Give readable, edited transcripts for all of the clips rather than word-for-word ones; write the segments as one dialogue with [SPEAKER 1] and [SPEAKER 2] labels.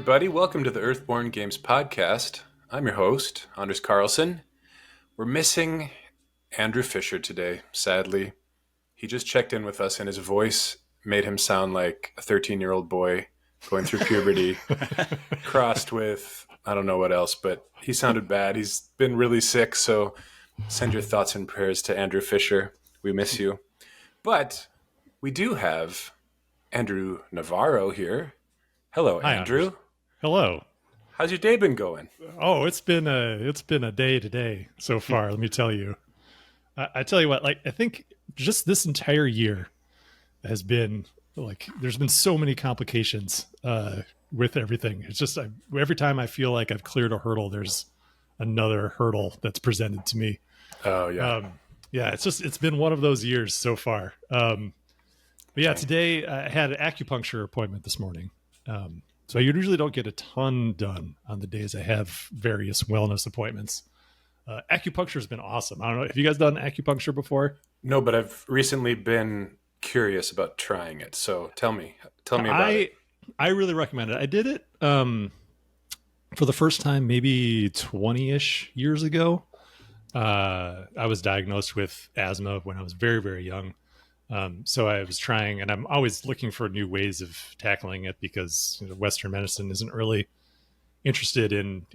[SPEAKER 1] everybody. Welcome to the Earthborne Games podcast. I'm your host, Anders Carlson. We're missing Andrew Fisher today, sadly. He just checked in with us and his voice made him sound like a 13-year-old boy going through puberty, crossed with, I don't know what else, but he sounded bad. He's been really sick, so send your thoughts and prayers to Andrew Fisher. We miss you. But we do have Andrew Navarro here. Hello,
[SPEAKER 2] Hi,
[SPEAKER 1] Andrew.
[SPEAKER 2] Anders. Hello.
[SPEAKER 1] How's your day been going?
[SPEAKER 2] Oh, it's been a day today so far. Let me tell you. I tell you what, I think just this entire year has been there's been so many complications with everything. It's just every time I feel like I've cleared a hurdle, there's another hurdle that's presented to me.
[SPEAKER 1] Oh yeah,
[SPEAKER 2] it's been one of those years so far. But yeah, today I had an acupuncture appointment this morning. So I usually don't get a ton done on the days I have various wellness appointments. Acupuncture has been awesome. I don't know. Have you guys done acupuncture before?
[SPEAKER 1] No, but I've recently been curious about trying it. So tell me about it.
[SPEAKER 2] I really recommend it. I did it for the first time maybe 20-ish years ago. I was diagnosed with asthma when I was very, very young. So I was trying, and I'm always looking for new ways of tackling it because Western medicine isn't really interested in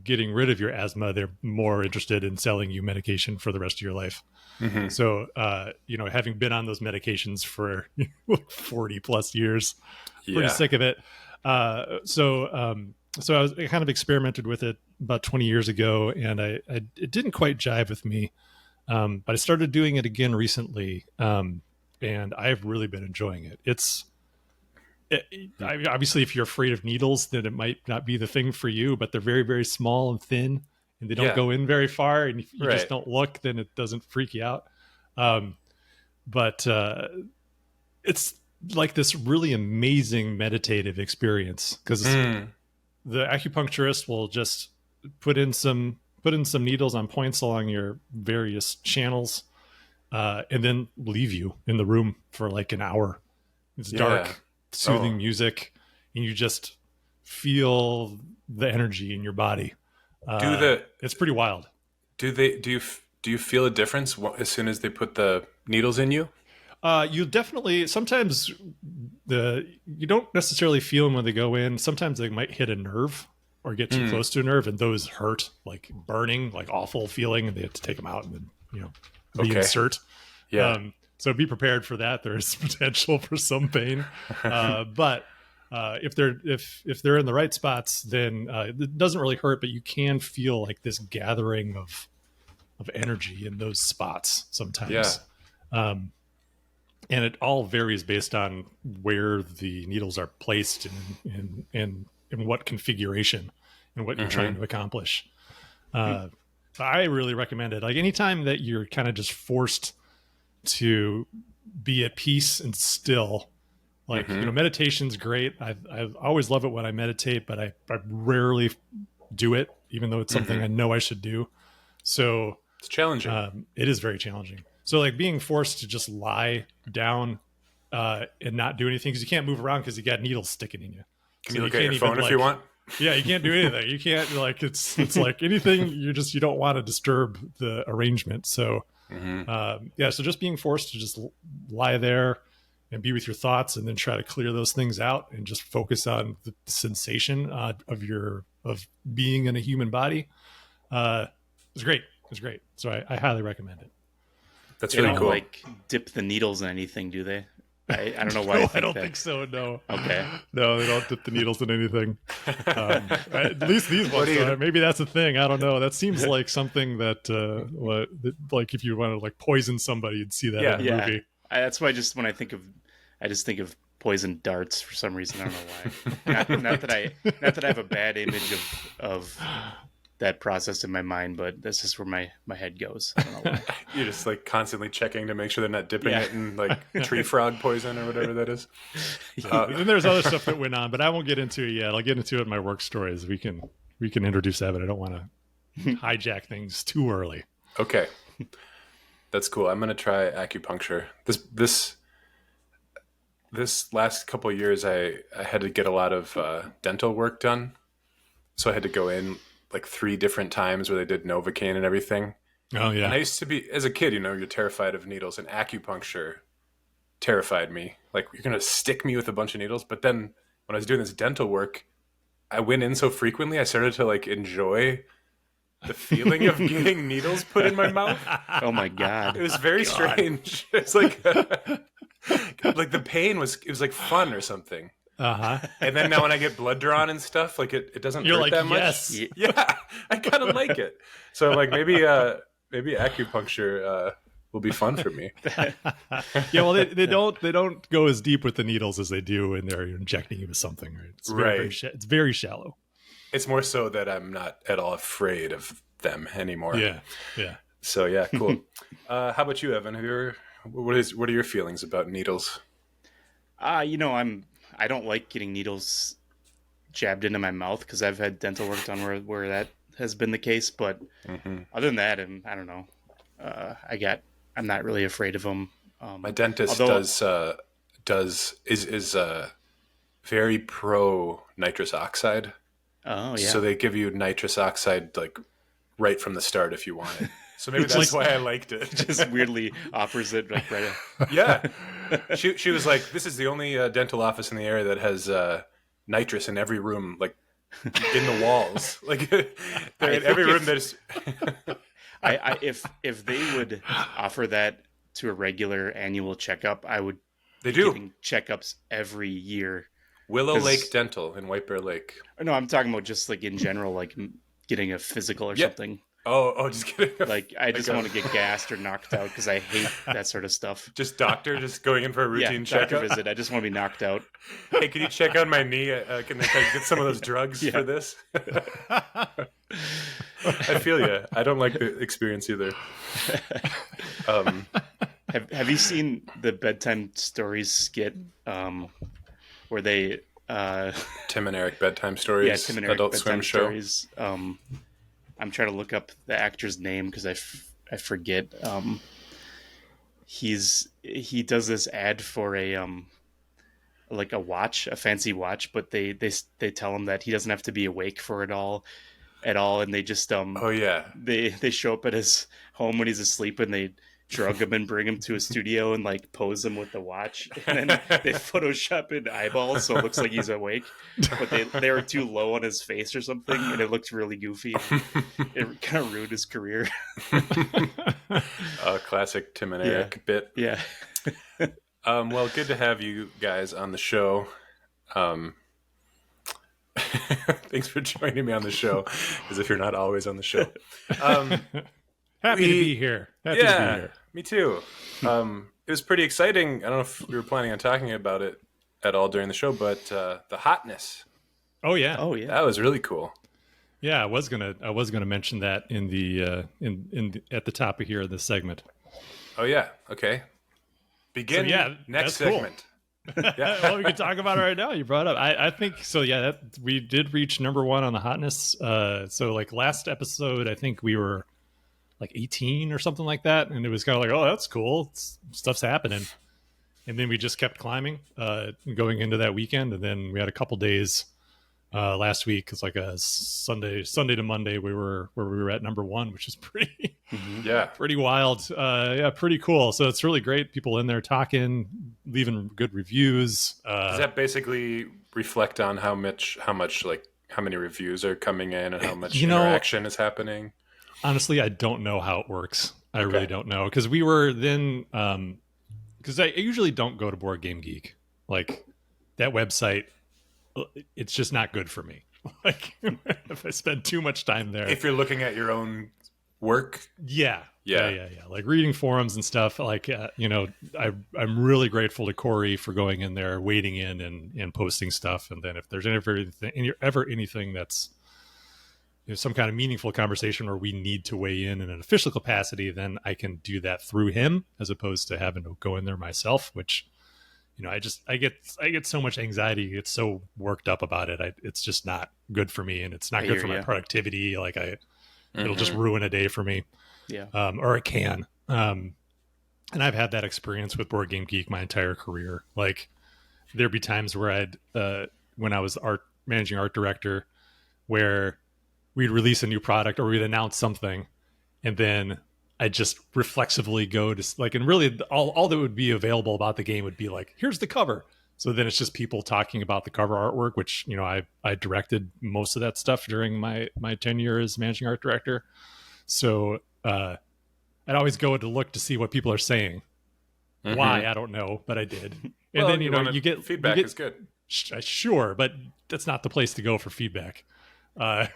[SPEAKER 2] getting rid of your asthma. They're more interested in selling you medication for the rest of your life. Mm-hmm. So, having been on those medications for 40 plus years, pretty sick of it. So I kind of experimented with it about 20 years ago, and it didn't quite jive with me. But I started doing it again recently, and I've really been enjoying it. Obviously, if you're afraid of needles, then it might not be the thing for you, but they're very, very small and thin, and they don't go in very far, and if you just don't look, then it doesn't freak you out. But it's like this really amazing meditative experience because the acupuncturist will just put in some needles on points along your various channels, and then leave you in the room for like an hour. It's dark, soothing music, and you just feel the energy in your body. It's pretty wild.
[SPEAKER 1] Do you feel a difference as soon as they put the needles in you?
[SPEAKER 2] You definitely, sometimes you don't necessarily feel them when they go in. Sometimes they might hit a nerve or get too close to a nerve, and those hurt, like burning, like awful feeling, and they have to take them out and then reinsert.
[SPEAKER 1] Yeah.
[SPEAKER 2] So be prepared for that. There is potential for some pain, but if they're in the right spots, then it doesn't really hurt. But you can feel like this gathering of energy in those spots sometimes. Yeah. And it all varies based on where the needles are placed and in what configuration and what you're trying to accomplish. So I really recommend it. Like anytime that you're kind of just forced to be at peace and still, like, meditation's great. I've always love it when I meditate, but I rarely do it, even though it's something I know I should do. So
[SPEAKER 1] it's challenging.
[SPEAKER 2] It is very challenging. So like being forced to just lie down and not do anything because you can't move around because you got needles sticking in you.
[SPEAKER 1] Can you look at your phone if you want?
[SPEAKER 2] Yeah, you can't do anything. You can't it's like anything. You don't want to disturb the arrangement. So so just being forced to just lie there and be with your thoughts and then try to clear those things out and just focus on the sensation of being in a human body. It's great. It's great. So I highly recommend it.
[SPEAKER 1] That's really cool.
[SPEAKER 3] Like dip the needles in anything, do they? I don't know why.
[SPEAKER 2] I don't think so. No.
[SPEAKER 3] Okay.
[SPEAKER 2] No, they don't dip the needles in anything. At least these ones. Maybe that's a thing. I don't know. That seems like something that, like, if you want to like poison somebody, you'd see that in a movie.
[SPEAKER 3] That's why when I think of poison darts for some reason. I don't know why. not that I have a bad image of that process in my mind, but that's just where my head goes. I don't know why.
[SPEAKER 1] You're just like constantly checking to make sure they're not dipping it in like tree frog poison or whatever that is.
[SPEAKER 2] And there's other stuff that went on, but I won't get into it yet. I'll get into it in my work stories. We can introduce that, but I don't want to hijack things too early.
[SPEAKER 1] Okay. That's cool. I'm going to try acupuncture. This this last couple of years, I had to get a lot of dental work done. So I had to go in like 3 different times where they did Novocaine and everything.
[SPEAKER 2] Oh
[SPEAKER 1] And I
[SPEAKER 2] yeah.
[SPEAKER 1] used to be, as a kid, you're terrified of needles, and acupuncture terrified me. Like, you're going to stick me with a bunch of needles. But then when I was doing this dental work, I went in so frequently, I started to like enjoy the feeling of getting needles put in my mouth.
[SPEAKER 3] Oh my
[SPEAKER 1] It
[SPEAKER 3] god.
[SPEAKER 1] was very strange. It's like, like the pain it was like fun or something.
[SPEAKER 2] Uh-huh.
[SPEAKER 1] And then now when I get blood drawn and stuff, like it doesn't
[SPEAKER 2] You're
[SPEAKER 1] hurt
[SPEAKER 2] like,
[SPEAKER 1] that much.
[SPEAKER 2] yes.
[SPEAKER 1] Yeah, I kind of like it. So like maybe acupuncture will be fun for me.
[SPEAKER 2] Yeah, well, they don't go as deep with the needles as they do when they're injecting you with something, right? It's very,
[SPEAKER 1] Right.
[SPEAKER 2] it's very shallow.
[SPEAKER 1] It's more so that I'm not at all afraid of them anymore.
[SPEAKER 2] Yeah, yeah.
[SPEAKER 1] So yeah, cool. How about you, Evan? What are your feelings about needles?
[SPEAKER 3] I don't like getting needles jabbed into my mouth because I've had dental work done where that has been the case. But other than that, I don't know. I'm not really afraid of them.
[SPEAKER 1] My dentist
[SPEAKER 3] Although-
[SPEAKER 1] is very pro nitrous oxide.
[SPEAKER 3] Oh yeah.
[SPEAKER 1] So they give you nitrous oxide like right from the start if you want it. So maybe
[SPEAKER 2] It's
[SPEAKER 1] that's
[SPEAKER 2] like-
[SPEAKER 1] why I liked it.
[SPEAKER 3] just weirdly offers it like right.
[SPEAKER 1] Yeah. She was like, this is the only dental office in the area that has nitrous in every room, like in the walls. Like they're in every room there's
[SPEAKER 3] If they would offer that to a regular annual checkup, I would
[SPEAKER 1] they
[SPEAKER 3] be
[SPEAKER 1] do.
[SPEAKER 3] getting checkups every year.
[SPEAKER 1] Willow
[SPEAKER 3] 'Cause-
[SPEAKER 1] Lake Dental in White Bear Lake.
[SPEAKER 3] Or no, I'm talking about just like in general, like getting a physical or
[SPEAKER 1] Yeah.
[SPEAKER 3] something.
[SPEAKER 1] Oh, just kidding.
[SPEAKER 3] Like I just
[SPEAKER 1] Like a-
[SPEAKER 3] want to get gassed or knocked out because I hate that sort of stuff.
[SPEAKER 1] just going in for a routine
[SPEAKER 3] doctor
[SPEAKER 1] checkup.
[SPEAKER 3] visit. I just want to be knocked out.
[SPEAKER 1] Hey, can you check out my knee? Can I get some of those drugs
[SPEAKER 3] Yeah.
[SPEAKER 1] for this? I feel you. I don't like the experience either.
[SPEAKER 3] Have you seen the bedtime stories skit where they
[SPEAKER 1] Tim and Eric bedtime stories.
[SPEAKER 3] Tim and Eric
[SPEAKER 1] Adult
[SPEAKER 3] bedtime
[SPEAKER 1] Swim show.
[SPEAKER 3] stories. I'm trying to look up the actor's name because I forget. He does this ad for a like a watch, a fancy watch, but they tell him that he doesn't have to be awake for it all at all, and they just
[SPEAKER 1] Oh yeah.
[SPEAKER 3] they show up at his home when he's asleep and they drug him and bring him to a studio and like pose him with the watch, and then they Photoshop in eyeballs so it looks like he's awake, but they were too low on his face or something, and it looked really goofy. It kind of ruined his career.
[SPEAKER 1] A classic Tim and
[SPEAKER 3] Yeah.
[SPEAKER 1] Eric bit.
[SPEAKER 3] Yeah.
[SPEAKER 1] Well, good to have you guys on the show. Thanks for joining me on the show, as if you're not always on the show.
[SPEAKER 2] Happy to be here. Happy to be here.
[SPEAKER 1] Me too. It was pretty exciting. I don't know if we were planning on talking about it at all during the show, but the Hotness,
[SPEAKER 2] Oh yeah.
[SPEAKER 3] Oh yeah.
[SPEAKER 1] that was really cool.
[SPEAKER 2] Yeah, I was gonna mention that in the at the top of here of this segment.
[SPEAKER 1] Oh yeah. Okay. Begin.
[SPEAKER 2] So, yeah,
[SPEAKER 1] next
[SPEAKER 2] that's cool.
[SPEAKER 1] segment.
[SPEAKER 2] Well, we can talk about it right now. You brought it up. I think so. Yeah, we did reach #1 on the Hotness. So like last episode, I think we were like 18 or something like that, and it was kind of like, oh, that's cool. Stuff's happening. And then we just kept climbing, going into that weekend, and then we had a couple days last week. It's like a Sunday to Monday. We were at #1, which is pretty.
[SPEAKER 1] Yeah.
[SPEAKER 2] Pretty wild. Yeah, pretty cool. So it's really great. People in there talking, leaving good reviews.
[SPEAKER 1] Does that basically reflect on how many reviews are coming in and how much interaction is happening?
[SPEAKER 2] Honestly, I don't know how it works. I
[SPEAKER 1] Okay.
[SPEAKER 2] really don't know. Because we were then, because I usually don't go to Board Game Geek. Like that website, it's just not good for me. Like if I spend too much time there.
[SPEAKER 1] If you're looking at your own work,
[SPEAKER 2] Yeah.
[SPEAKER 1] Yeah.
[SPEAKER 2] Like reading forums and stuff. Like, I'm really grateful to Corey for going in there, wading in and posting stuff. And then if there's ever anything that's some kind of meaningful conversation where we need to weigh in an official capacity, then I can do that through him as opposed to having to go in there myself, which, I get so much anxiety, get so worked up about it. It's just not good for me, and it's not
[SPEAKER 3] I
[SPEAKER 2] good
[SPEAKER 3] hear
[SPEAKER 2] for my
[SPEAKER 3] ya.
[SPEAKER 2] productivity. Like it'll just ruin a day for me.
[SPEAKER 3] Yeah.
[SPEAKER 2] Or it can. And I've had that experience with Board Game Geek my entire career. Like there'd be times where I'd when I was managing art director, where we'd release a new product or we'd announce something, and then I'd just reflexively go to like, and really all that would be available about the game would be like, here's the cover. So then it's just people talking about the cover artwork, which, you know, I directed most of that stuff during my tenure as managing art director. So I'd always go to look to see what people are saying. Mm-hmm. Why, I don't know, but I did. And
[SPEAKER 1] well,
[SPEAKER 2] then, you know, you get
[SPEAKER 1] feedback is good.
[SPEAKER 2] Sure, but that's not the place to go for feedback. Your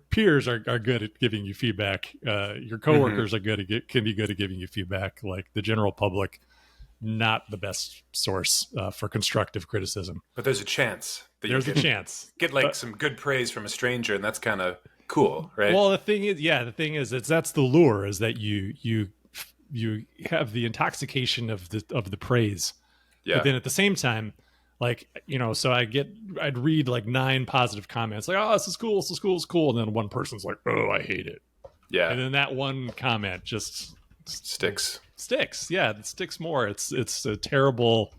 [SPEAKER 2] peers are good at giving you feedback. Your coworkers mm-hmm. Can be good at giving you feedback. Like the general public, not the best source for constructive criticism.
[SPEAKER 1] But there's a chance.
[SPEAKER 2] There's a chance.
[SPEAKER 1] Get like some good praise from a stranger, and that's kind of cool, right?
[SPEAKER 2] Well, the thing is, that's the lure, is that you have the intoxication of the praise. Yeah. But then at the same time, like, you know, so I'd read like 9 positive comments, like, oh, this is cool, and then one person's like, oh, I hate it.
[SPEAKER 1] Yeah.
[SPEAKER 2] And then that one comment just
[SPEAKER 1] sticks.
[SPEAKER 2] Yeah, it sticks more. It's a terrible.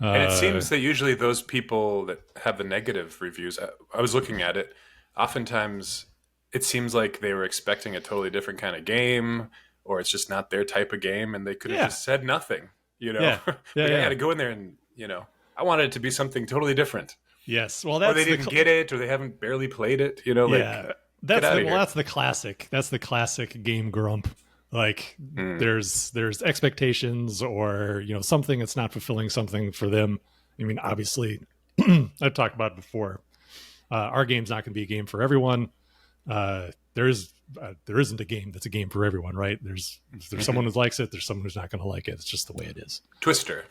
[SPEAKER 1] And it seems that usually those people that have the negative reviews, I was looking at it, oftentimes it seems like they were expecting a totally different kind of game, or it's just not their type of game, and they could have just said nothing, you know?
[SPEAKER 2] Yeah.
[SPEAKER 1] I had to go in there and, you know, I wanted it to be something totally different.
[SPEAKER 2] Yes. Well,
[SPEAKER 1] or they didn't get it, or they haven't barely played it, you know? Like,
[SPEAKER 2] that's the classic. That's the classic game grump. Like there's expectations, or, you know, something that's not fulfilling something for them. I mean, obviously, I've talked about it before. Our game's not going to be a game for everyone. There isn't a game that's a game for everyone, right? There's someone who likes it. There's someone who's not going to like it. It's just the way it is.
[SPEAKER 1] Twister.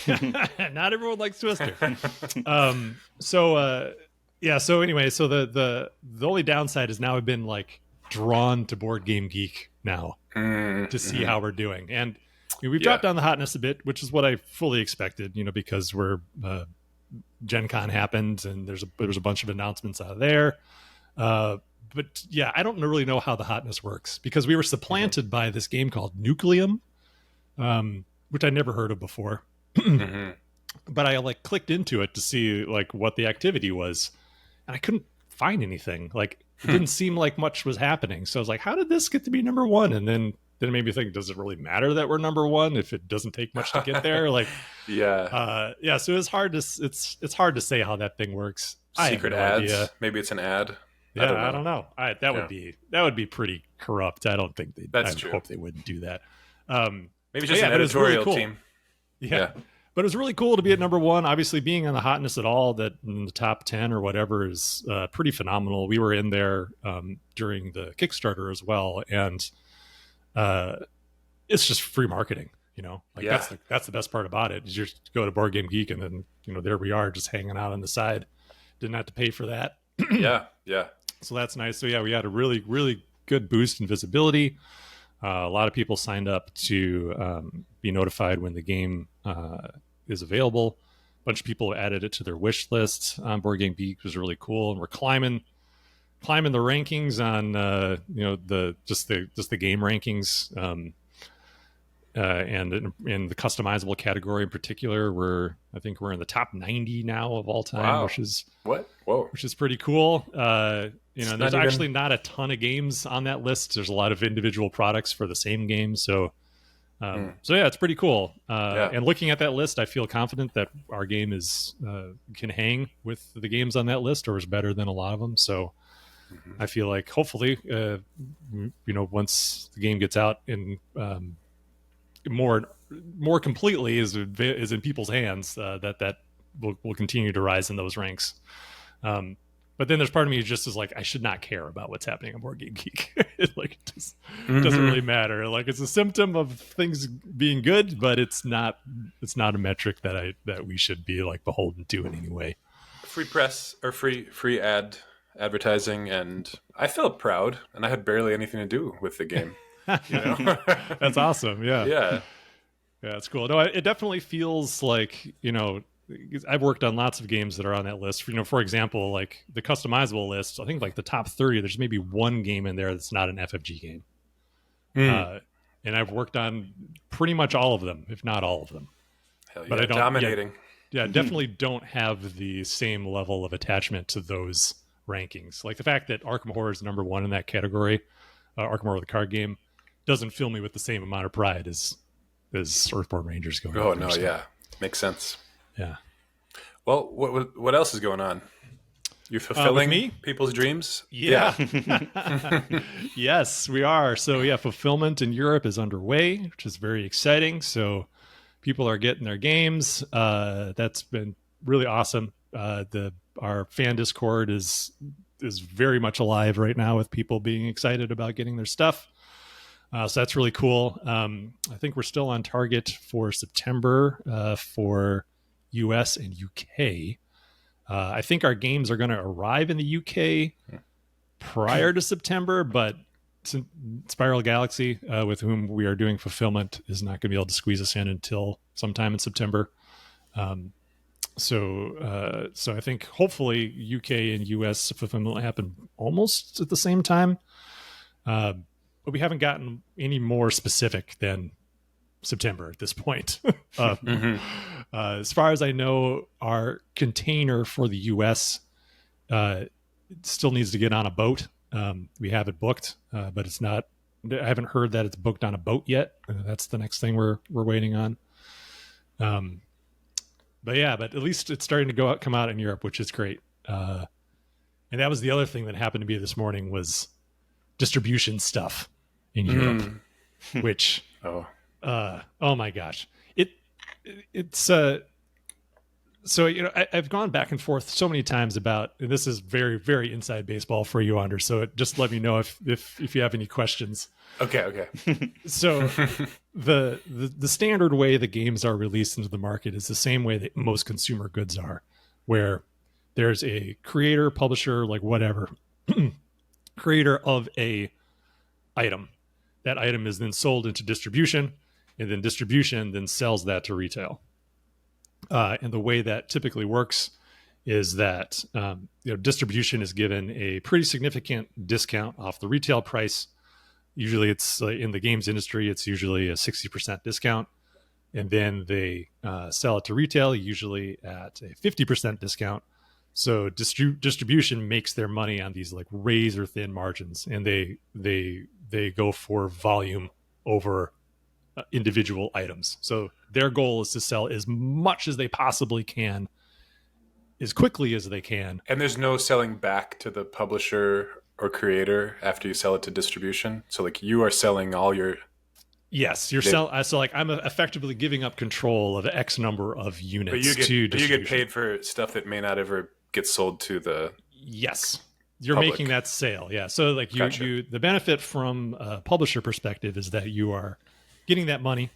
[SPEAKER 2] Not everyone likes Twister. So anyway, so the only downside is now I've been like drawn to Board Game Geek now to see how we're doing, and you know, we've dropped down the hotness a bit, which is what I fully expected, you know, because we're Gen Con happened and there was a bunch of announcements out of there. But yeah, I don't really know how the hotness works, because we were supplanted by this game called Nucleum, which I never heard of before. But I like clicked into it to see like what the activity was, and I couldn't find anything. Like it didn't seem like much was happening. So I was like, how did this get to be number one? And then it made me think, does it really matter that we're number one if it doesn't take much to get there? Like, so it's hard to say how that thing works.
[SPEAKER 1] Secret ads. Idea. Maybe it's an ad.
[SPEAKER 2] Yeah, I don't know. That would be pretty corrupt. I don't think
[SPEAKER 1] I
[SPEAKER 2] true. Hope they wouldn't do that.
[SPEAKER 1] Maybe just an editorial team.
[SPEAKER 2] Yeah. But it was really cool to be at number one. Obviously, being on the hotness at all, that in the top 10 or whatever, is pretty phenomenal. We were in there during the Kickstarter as well, and it's just free marketing. You know, like that's the best part about it. Is you just go to Board Game Geek, and then, you know, there we are, just hanging out on the side. Didn't have to pay for that.
[SPEAKER 1] Yeah.
[SPEAKER 2] So that's nice. So yeah, we had a really, really good boost in visibility. A lot of people signed up to be notified when the game is available. A bunch of people added it to their wish list on Board Game Geek. It was really cool, and we're climbing the rankings on you know, the game rankings, and in the customizable category in particular, I think we're in the top 90 now of all time.
[SPEAKER 1] Wow.
[SPEAKER 2] Which is pretty cool. You know, there's actually not a ton of games on that list. There's a lot of individual products for the same game. So yeah, it's pretty cool. And looking at that list, I feel confident that our game can hang with the games on that list, or is better than a lot of them. So I feel like hopefully, you know, once the game gets out in more completely is in people's hands, that will continue to rise in those ranks. But then there's part of me just is like, I should not care about what's happening on Board Game Geek. Like, it just doesn't really matter. Like, it's a symptom of things being good, but it's not a metric that we should be like beholden to in any way.
[SPEAKER 1] Free press or free advertising, and I felt proud, and I had barely anything to do with the game. You know?
[SPEAKER 2] That's awesome. Yeah, it's cool. No, it definitely feels like, you know, I've worked on lots of games that are on that list. You know, for example, like the customizable list, I think like the top 30, there's maybe one game in there that's not an FFG game. And I've worked on pretty much all of them, if not all of them.
[SPEAKER 1] Hell
[SPEAKER 2] but
[SPEAKER 1] yeah,
[SPEAKER 2] I don't
[SPEAKER 1] dominating.
[SPEAKER 2] Yeah, definitely don't have the same level of attachment to those rankings. Like the fact that Arkham Horror is number one in that category, Arkham Horror the card game, doesn't fill me with the same amount of pride as Earthborne Rangers going.
[SPEAKER 1] Oh
[SPEAKER 2] up there,
[SPEAKER 1] no,
[SPEAKER 2] so,
[SPEAKER 1] yeah, makes sense.
[SPEAKER 2] yeah.
[SPEAKER 1] Well, what else is going on? You're
[SPEAKER 2] With
[SPEAKER 1] fulfilling
[SPEAKER 2] me?
[SPEAKER 1] people's dreams.
[SPEAKER 2] Yeah. Yes, we are. So yeah, fulfillment in Europe is underway, which is very exciting. So people are getting their games. That's been really awesome. Our fan Discord is very much alive right now with people being excited about getting their stuff. So that's really cool. I think we're still on target for September for US and UK. I think our games are going to arrive in the UK prior to September, but Spiral Galaxy, with whom we are doing fulfillment, is not going to be able to squeeze us in until sometime in September. So I think hopefully UK and US fulfillment will happen almost at the same time. But we haven't gotten any more specific than September at this point. As far as I know, our container for the US still needs to get on a boat. We have it booked, but it's not. I haven't heard that it's booked on a boat yet. That's the next thing we're waiting on. But at least it's starting to come out in Europe, which is great. And that was the other thing that happened to me this morning was distribution stuff in Europe, which oh my gosh, it's so I've gone back and forth so many times about, and this is very, very inside baseball for you, Anders. So just let me know if you have any questions.
[SPEAKER 1] Okay.
[SPEAKER 2] So the standard way the games are released into the market is the same way that most consumer goods are, where there's a creator, publisher, like whatever, creator of a item. That item is then sold into distribution, and then distribution then sells that to retail. And the way that typically works is that distribution is given a pretty significant discount off the retail price. Usually it's in the games industry, it's usually a 60% discount. And then they sell it to retail, usually at a 50% discount. So distribution makes their money on these like razor thin margins, and they go for volume over individual items. So their goal is to sell as much as they possibly can, as quickly as they can.
[SPEAKER 1] And there's no selling back to the publisher or creator after you sell it to distribution. So like you are selling all your.
[SPEAKER 2] Yes, you're selling. So like I'm effectively giving up control of X number of units
[SPEAKER 1] to distribution. But you get paid for stuff that may not ever get sold to the.
[SPEAKER 2] Yes. You're
[SPEAKER 1] public.
[SPEAKER 2] Making that sale. Yeah. So like
[SPEAKER 1] Gotcha.
[SPEAKER 2] the benefit from a publisher perspective is that you are getting that money.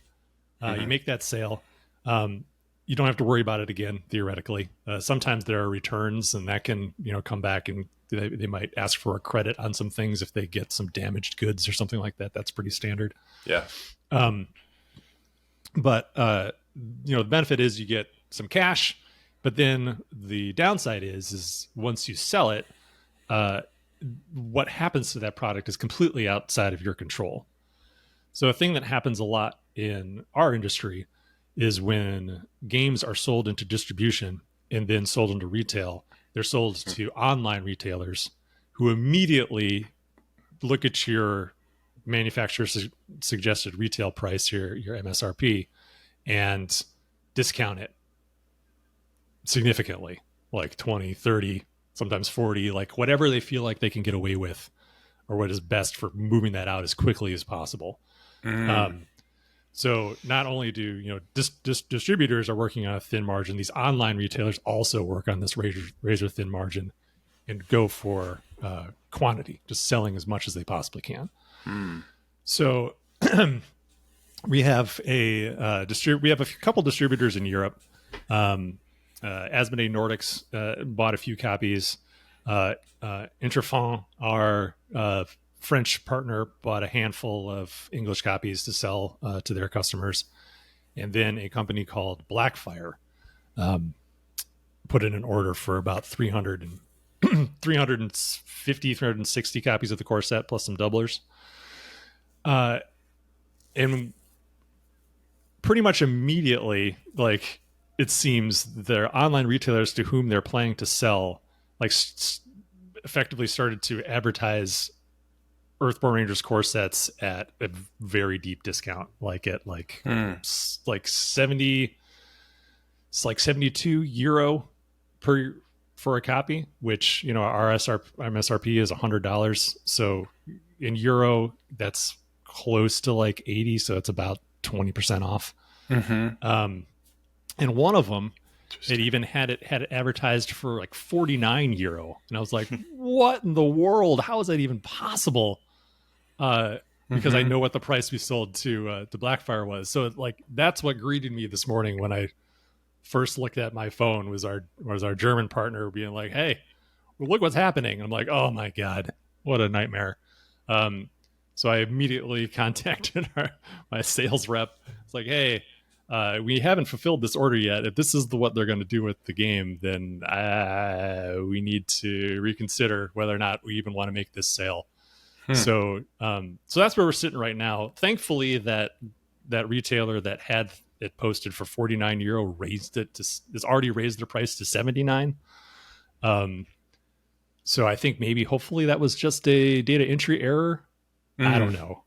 [SPEAKER 2] You make that sale. You don't have to worry about it again, theoretically. Sometimes there are returns, and that can come back, and they might ask for a credit on some things if they get some damaged goods or something like that. That's pretty standard.
[SPEAKER 1] Yeah.
[SPEAKER 2] But the benefit is you get some cash, but then the downside is once you sell it, what happens to that product is completely outside of your control. So a thing that happens a lot in our industry is when games are sold into distribution and then sold into retail, they're sold to online retailers who immediately look at your manufacturer's suggested retail price, your MSRP, and discount it significantly, like 20, 30, sometimes 40, like whatever they feel like they can get away with, or what is best for moving that out as quickly as possible. So not only do distributors are working on a thin margin, these online retailers also work on this razor thin margin and go for quantity, just selling as much as they possibly can. So we have we have a couple distributors in Europe. Asmodee Nordics bought a few copies. Intrafon, our French partner, bought a handful of English copies to sell to their customers. And then a company called Blackfire put in an order for about 350, 360 copies of the core set plus some doublers. And pretty much immediately, like it seems, their online retailers to whom they're planning to sell, like effectively started to advertise Earthborne Rangers core sets at a very deep discount, like at like 70, it's like 72 euro per for a copy, which our MSRP is $100. So in euro, that's close to like 80, so it's about 20% off. And one of them, it even had it advertised for like 49 euro, and I was like, "What in the world? How is that even possible?" Because I know what the price we sold to Blackfire was. So like that's what greeted me this morning when I first looked at my phone was our German partner being like, "Hey, well, look what's happening." And I'm like, "Oh my god, what a nightmare!" So I immediately contacted my sales rep. It's like, "Hey, we haven't fulfilled this order yet. If this is what they're going to do with the game, then we need to reconsider whether or not we even want to make this sale." So that's where we're sitting right now. Thankfully, that retailer that had it posted for 49 euro has already raised their price to 79. So I think maybe hopefully that was just a data entry error. I don't know.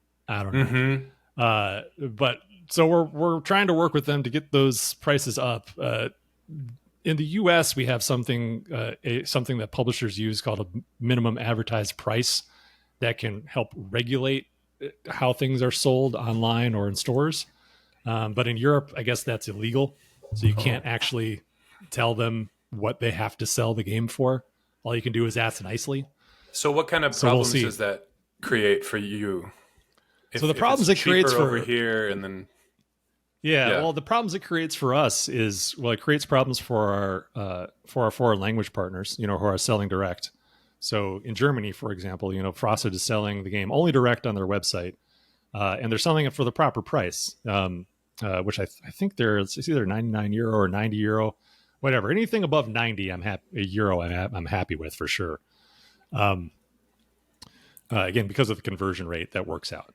[SPEAKER 2] But so we're trying to work with them to get those prices up. In the U.S., we have something that publishers use called a minimum advertised price that can help regulate how things are sold online or in stores. But in Europe, I guess that's illegal. So you can't actually tell them what they have to sell the game for. All you can do is ask nicely.
[SPEAKER 1] So what kind of problems does that create for you?
[SPEAKER 2] So the problems it creates for
[SPEAKER 1] over here, and then
[SPEAKER 2] well, the problems it creates for us is, well, it creates problems for our foreign language partners, who are selling direct. So in Germany, for example, Frosted is selling the game only direct on their website, and they're selling it for the proper price, which I think it's either 99 euro or 90 euro, whatever. Anything above 90, I'm happy with for sure. Again, because of the conversion rate, that works out.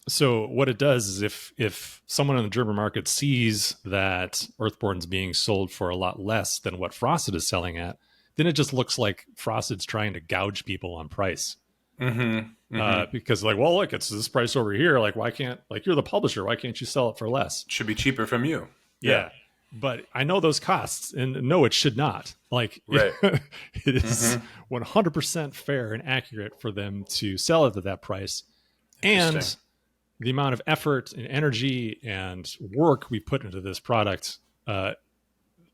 [SPEAKER 2] So what it does is if someone in the German market sees that Earthborne's being sold for a lot less than what Frosted is selling at, then it just looks like Frosted's trying to gouge people on price. Because like, well, look, it's this price over here. Like, why can't, like, you're the publisher, why can't you sell it for less?
[SPEAKER 1] Should be cheaper from you.
[SPEAKER 2] Yeah. But I know those costs, and no, it should not. Like,
[SPEAKER 1] right.
[SPEAKER 2] It is 100% fair and accurate for them to sell it at that price. And the amount of effort and energy and work we put into this product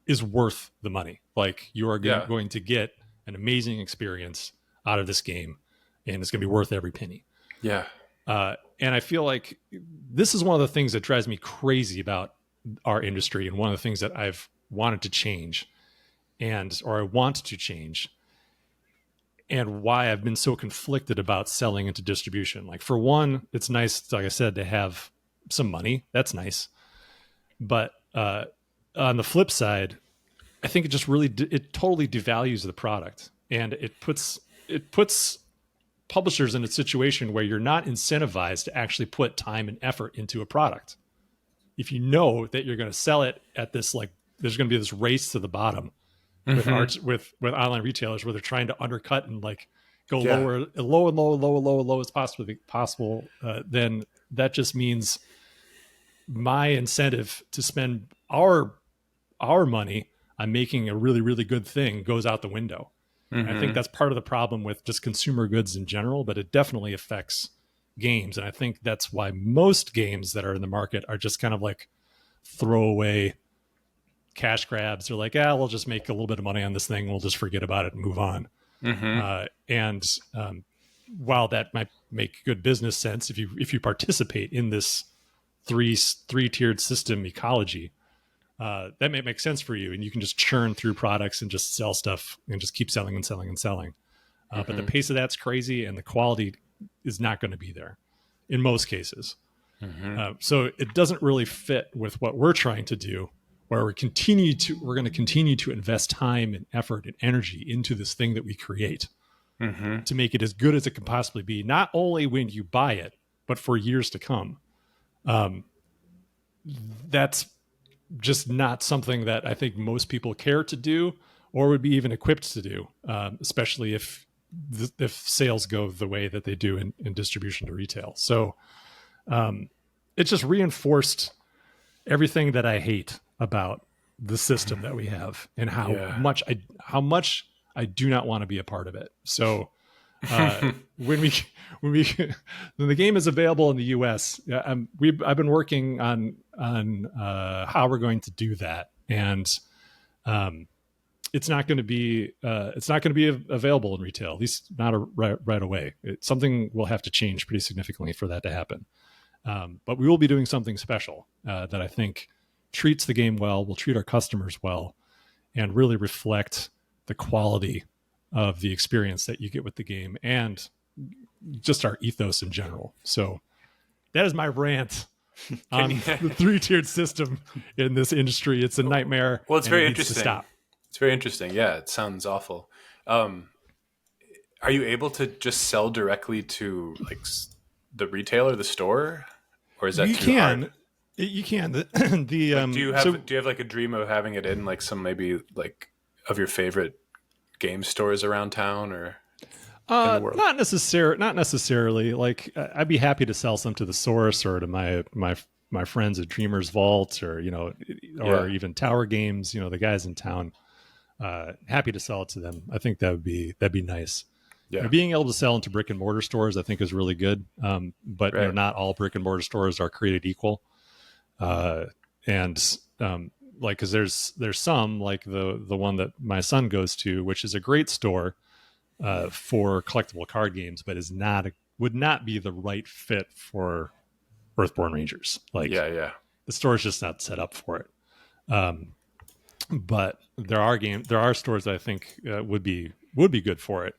[SPEAKER 2] is worth the money. Like, you are going to get an amazing experience out of this game, and it's going to be worth every penny.
[SPEAKER 1] Yeah.
[SPEAKER 2] And I feel like this is one of the things that drives me crazy about our industry, and one of the things that I've wanted to change, or I want to change, and why I've been so conflicted about selling into distribution. Like, for one, it's nice, like I said, to have some money. That's nice. But on the flip side, I think it just really, it totally devalues the product, and it puts publishers in a situation where you're not incentivized to actually put time and effort into a product. If you know that you're going to sell it at this, like, there's going to be this race to the bottom with online retailers where they're trying to undercut and like go low as possible, then that just means my incentive to spend our money on making a really, really good thing goes out the window. I think that's part of the problem with just consumer goods in general, but it definitely affects games. And I think that's why most games that are in the market are just kind of like throwaway cash grabs. They're like, we'll just make a little bit of money on this thing. We'll just forget about it and move on. While that might make good business sense, if you participate in this three-tiered system ecology, that may make sense for you, and you can just churn through products and just sell stuff and just keep selling and selling and selling. But the pace of that's crazy, and the quality is not going to be there in most cases. So it doesn't really fit with what we're trying to do, where we're going to continue to invest time and effort and energy into this thing that we create to make it as good as it can possibly be, not only when you buy it, but for years to come. that's just not something that I think most people care to do or would be even equipped to do, especially if sales go the way that they do in distribution to retail. So it just reinforced everything that I hate about the system that we have and how much I do not want to be a part of it. So when the game is available in the US, I've been working on how we're going to do that, and it's not going to be available in retail, at least not right away. Something will have to change pretty significantly for that to happen. But we will be doing something special that I think treats the game well, will treat our customers well, and really reflect the quality of the experience that you get with the game and just our ethos in general. So that is my rant on the 3-tiered system in this industry. It's a nightmare.
[SPEAKER 1] Well, it's very
[SPEAKER 2] interesting.
[SPEAKER 1] Stop. It's very interesting. Yeah, it sounds awful. Are you able to just sell directly to like the retailer, the store, or is that too hard?
[SPEAKER 2] You can.
[SPEAKER 1] Do you have like a dream of having it in like some maybe like of your favorite game stores around town or in the world?
[SPEAKER 2] Not necessarily. Like I'd be happy to sell some to the Source or to my friends at Dreamers Vault or even Tower Games. The guys in town. Happy to sell it to them. I think that'd be nice. Yeah. Being able to sell into brick and mortar stores, I think, is really good. But right. Not all brick and mortar stores are created equal. Because there's some like the one that my son goes to, which is a great store for collectible card games, but would not be the right fit for Earthborne Rangers. The store's just not set up for it. But there are stores that I think would be good for it.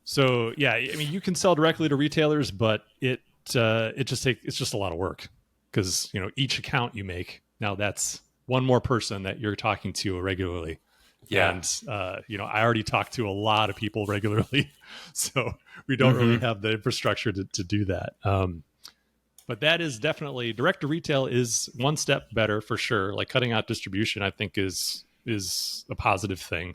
[SPEAKER 2] So yeah, I mean, you can sell directly to retailers, but it's just a lot of work because each account you make now, that's one more person that you're talking to regularly. Yeah. And I already talk to a lot of people regularly, so we don't really have the infrastructure to do that. But that is definitely direct to retail is one step better for sure. Like cutting out distribution, I think is a positive thing.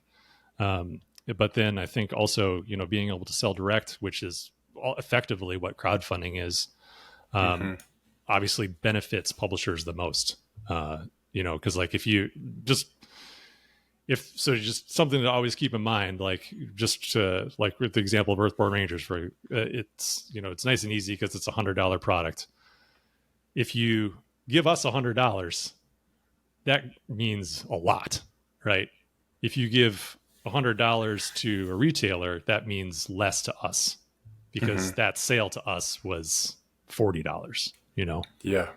[SPEAKER 2] But then I think also, being able to sell direct, which is effectively what crowdfunding is, obviously benefits publishers the most. Because like just something to always keep in mind, like just like with the example of Earthborne Rangers, for it's nice and easy because it's $100 product. If you give us $100, that means a lot, right? If you give $100 to a retailer, that means less to us because that sale to us was $40, Yeah.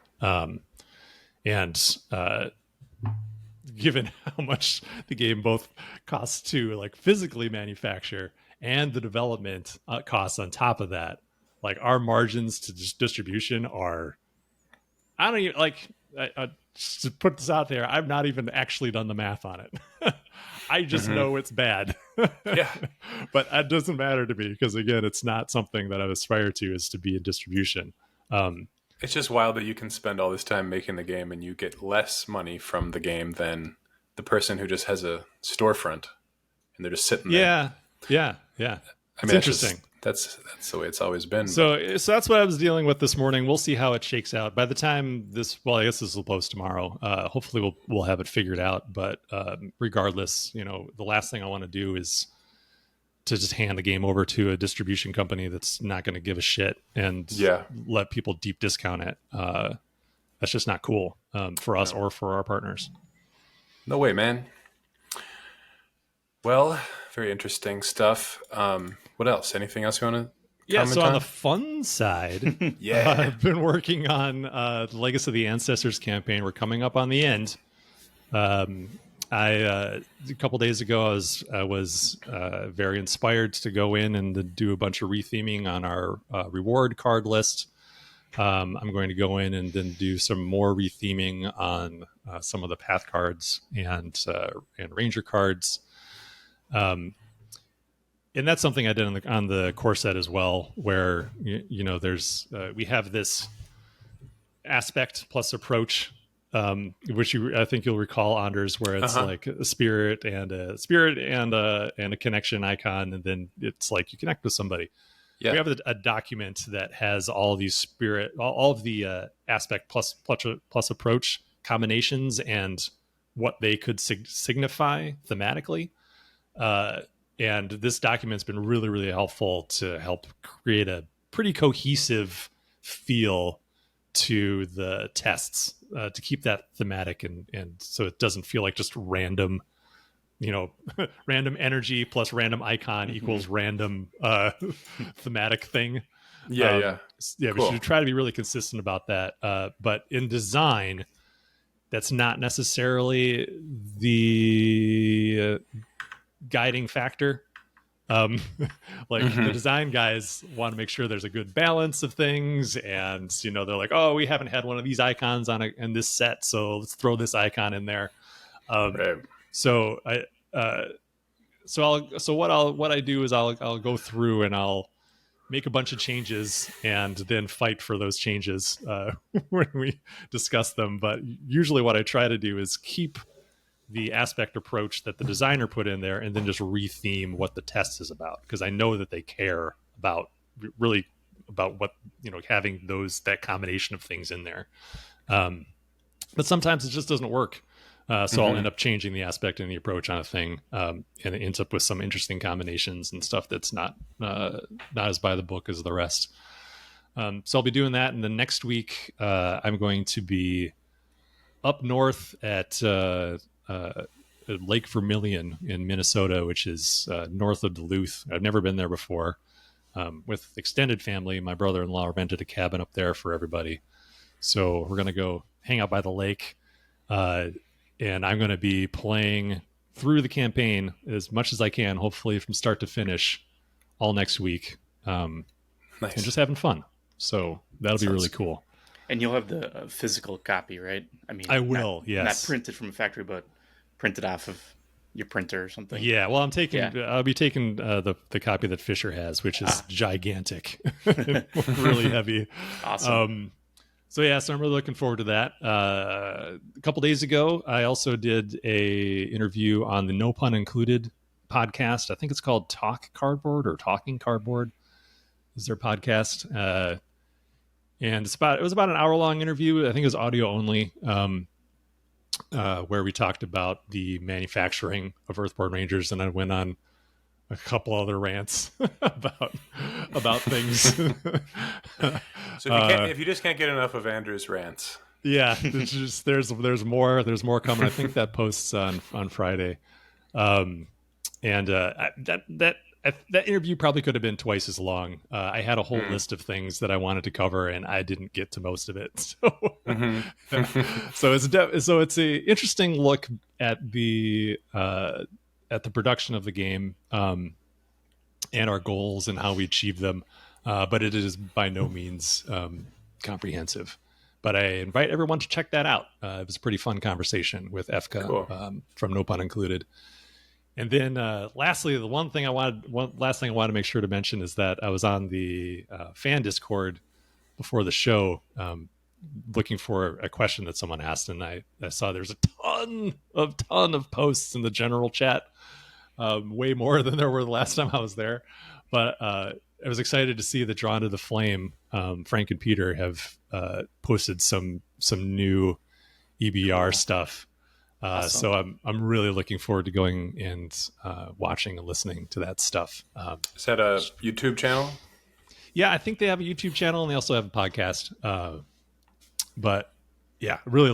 [SPEAKER 2] Given how much the game both costs to like physically manufacture and the development costs on top of that, like our margins to distribution are, I don't even like, just to put this out there, I've not even actually done the math on it. I just know it's bad. Yeah. But that doesn't matter to me because again, it's not something that I aspire to, is to be in distribution.
[SPEAKER 1] It's just wild that you can spend all this time making the game and you get less money from the game than the person who just has a storefront and they're just sitting there.
[SPEAKER 2] Yeah. I mean, it's interesting.
[SPEAKER 1] That's the way it's always been.
[SPEAKER 2] So that's what I was dealing with this morning. We'll see how it shakes out. By the time I guess this will post tomorrow. Hopefully we'll have it figured out. But regardless, the last thing I want to do is to just hand the game over to a distribution company that's not going to give a shit and let people deep discount it. That's just not cool for us or for our partners.
[SPEAKER 1] No way, man. Well, very interesting stuff. What else? Anything else you want to comment
[SPEAKER 2] on the fun side, I've been working on the Legacy of the Ancestors campaign. We're coming up on the end. A couple days ago, I was very inspired to go in and do a bunch of retheming on our reward card list. I'm going to go in and then do some more retheming on some of the path cards and ranger cards. And that's something I did on the core set as well, where there's we have this aspect plus approach, which I think you'll recall, Anders, where it's like a spirit and a connection icon, and then it's like you connect with somebody. Yeah. We have a document that has all these spirit, all of the aspect plus approach combinations and what they could signify thematically. And this document's been really, really helpful to help create a pretty cohesive feel to the tests, to keep that thematic and so it doesn't feel like just random, random energy plus random icon equals random thematic thing.
[SPEAKER 1] Yeah.
[SPEAKER 2] Cool. We should try to be really consistent about that. But in design, that's not necessarily the guiding factor. The design guys want to make sure there's a good balance of things, and they're like, oh, we haven't had one of these icons in this set, so let's throw this icon in there. Right. So what I do is I'll go through and I'll make a bunch of changes and then fight for those changes when we discuss them. But usually what I try to do is keep the aspect approach that the designer put in there and then just retheme what the test is about, because I know that they care about what having that combination of things in there. But sometimes it just doesn't work. So I'll end up changing the aspect and the approach on a thing, and it ends up with some interesting combinations and stuff that's not as by the book as the rest. So I'll be doing that, and then next week I'm going to be up north at Lake Vermilion in Minnesota, which is north of Duluth. I've never been there before. With extended family, my brother-in-law rented a cabin up there for everybody. So we're going to go hang out by the lake. And I'm going to be playing through the campaign as much as I can, hopefully from start to finish, all next week. Nice. And just having fun. So that'll be really cool.
[SPEAKER 3] And you'll have the physical copy, right? I mean,
[SPEAKER 2] I will, yes.
[SPEAKER 3] Not printed from a factory, but printed off of your printer or something.
[SPEAKER 2] Yeah, well, I'll be taking the copy that Fisher has, which is gigantic, really heavy.
[SPEAKER 3] Awesome.
[SPEAKER 2] So I'm really looking forward to that. A couple days ago, I also did a interview on the No Pun Included podcast. I think it's called Talk Cardboard or Talking Cardboard is their podcast. And it was about an hour-long interview. I think it was audio only, where we talked about the manufacturing of Earthborne Rangers, and I went on a couple other rants about things.
[SPEAKER 1] So if you just can't get enough of Andrew's rants,
[SPEAKER 2] there's more coming. I think that posts on Friday, that interview probably could have been twice as long. I had a whole list of things that I wanted to cover, and I didn't get to most of it. So, so it's a interesting look at the production of the game, and our goals and how we achieve them. But it is by no means comprehensive. But I invite everyone to check that out. It was a pretty fun conversation with Efka from No Pun Included. And then lastly, the last thing I wanted to make sure to mention is that I was on the fan Discord before the show looking for a question that someone asked, and I saw there's a ton of posts in the general chat, way more than there were the last time I was there. But I was excited to see that Drawn to the Flame, Frank and Peter have posted some new EBR stuff. Awesome. So I'm really looking forward to going and watching and listening to that stuff.
[SPEAKER 1] Is that a YouTube channel?
[SPEAKER 2] Yeah, I think they have a YouTube channel, and they also have a podcast. But yeah, really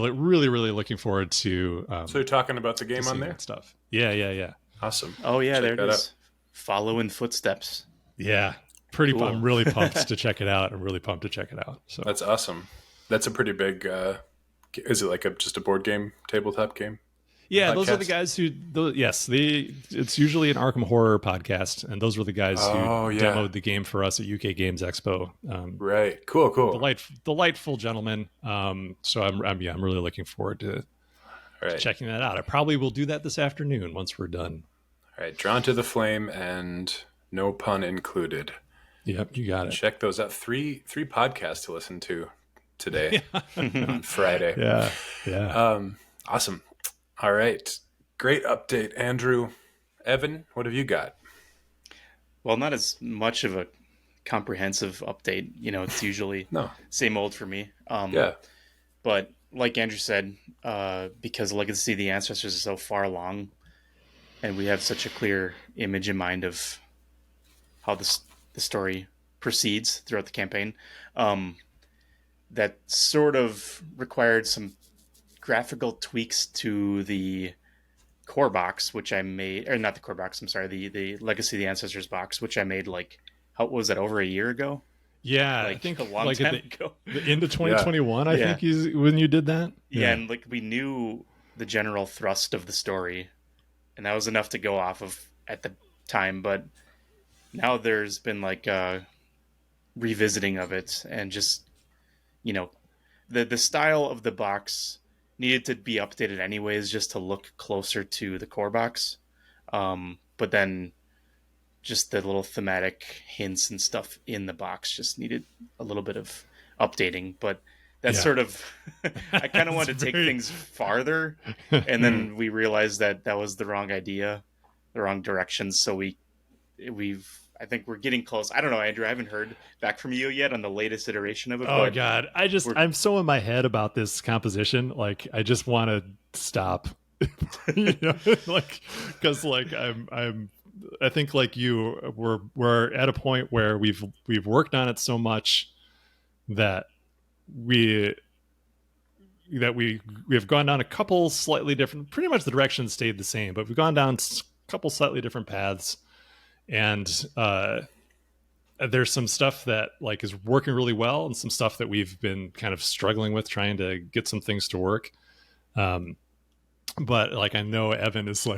[SPEAKER 2] looking forward to.
[SPEAKER 1] So you're talking about the game on there?
[SPEAKER 2] Stuff. Yeah.
[SPEAKER 1] Awesome.
[SPEAKER 3] Oh yeah, there it is. Follow in footsteps.
[SPEAKER 2] Yeah, pretty. Cool. I'm really pumped to check it out. So
[SPEAKER 1] that's awesome. That's a pretty big. Is it like just a board game, tabletop game?
[SPEAKER 2] Yeah,
[SPEAKER 1] podcast?
[SPEAKER 2] Those are the guys who. It's usually an Arkham Horror podcast, and those were the guys who demoed the game for us at UK Games Expo.
[SPEAKER 1] Right, cool.
[SPEAKER 2] Delightful gentlemen. So I'm really looking forward to checking that out. I probably will do that this afternoon once we're done.
[SPEAKER 1] All right, Drawn to the Flame and No Pun Included.
[SPEAKER 2] Yep, you got it.
[SPEAKER 1] Check those out. Three podcasts to listen to. today on Friday.
[SPEAKER 2] Yeah.
[SPEAKER 1] Awesome. All right. Great update, Andrew. Evan, what have you got?
[SPEAKER 3] Well, not as much of a comprehensive update. It's usually
[SPEAKER 1] No.
[SPEAKER 3] same old for me.
[SPEAKER 1] Yeah.
[SPEAKER 3] But like Andrew said, because Legacy of the Ancestors is so far along, and we have such a clear image in mind of how the story proceeds throughout the campaign, that sort of required some graphical tweaks to the core box, which I made, or not the core box, I'm sorry, the Legacy of the Ancestors box, which I made how was that, over a year ago?
[SPEAKER 2] Yeah, I
[SPEAKER 3] Like
[SPEAKER 2] think
[SPEAKER 3] a long
[SPEAKER 2] like
[SPEAKER 3] time
[SPEAKER 2] at
[SPEAKER 3] ago.
[SPEAKER 2] the end of 2021, I
[SPEAKER 3] Yeah.
[SPEAKER 2] think is when you did that.
[SPEAKER 3] Yeah, and we knew the general thrust of the story, and that was enough to go off of at the time. But now there's been a revisiting of it, and just the style of the box needed to be updated anyways, just to look closer to the core box. But then just the little thematic hints and stuff in the box just needed a little bit of updating. But that's sort of I kind of wanted to take things farther, and then we realized that was the wrong idea, the wrong direction. So I think we're getting close. I don't know, Andrew, I haven't heard back from you yet on the latest iteration of it.
[SPEAKER 2] Oh God, I'm so in my head about this composition. Like, I just want to stop. Because I think like you, we're at a point where we've worked on it so much that we have gone down a couple slightly different. Pretty much the direction stayed the same, but we've gone down a couple slightly different paths, and there's some stuff that is working really well, and some stuff that we've been kind of struggling with, trying to get some things to work. But I know Evan is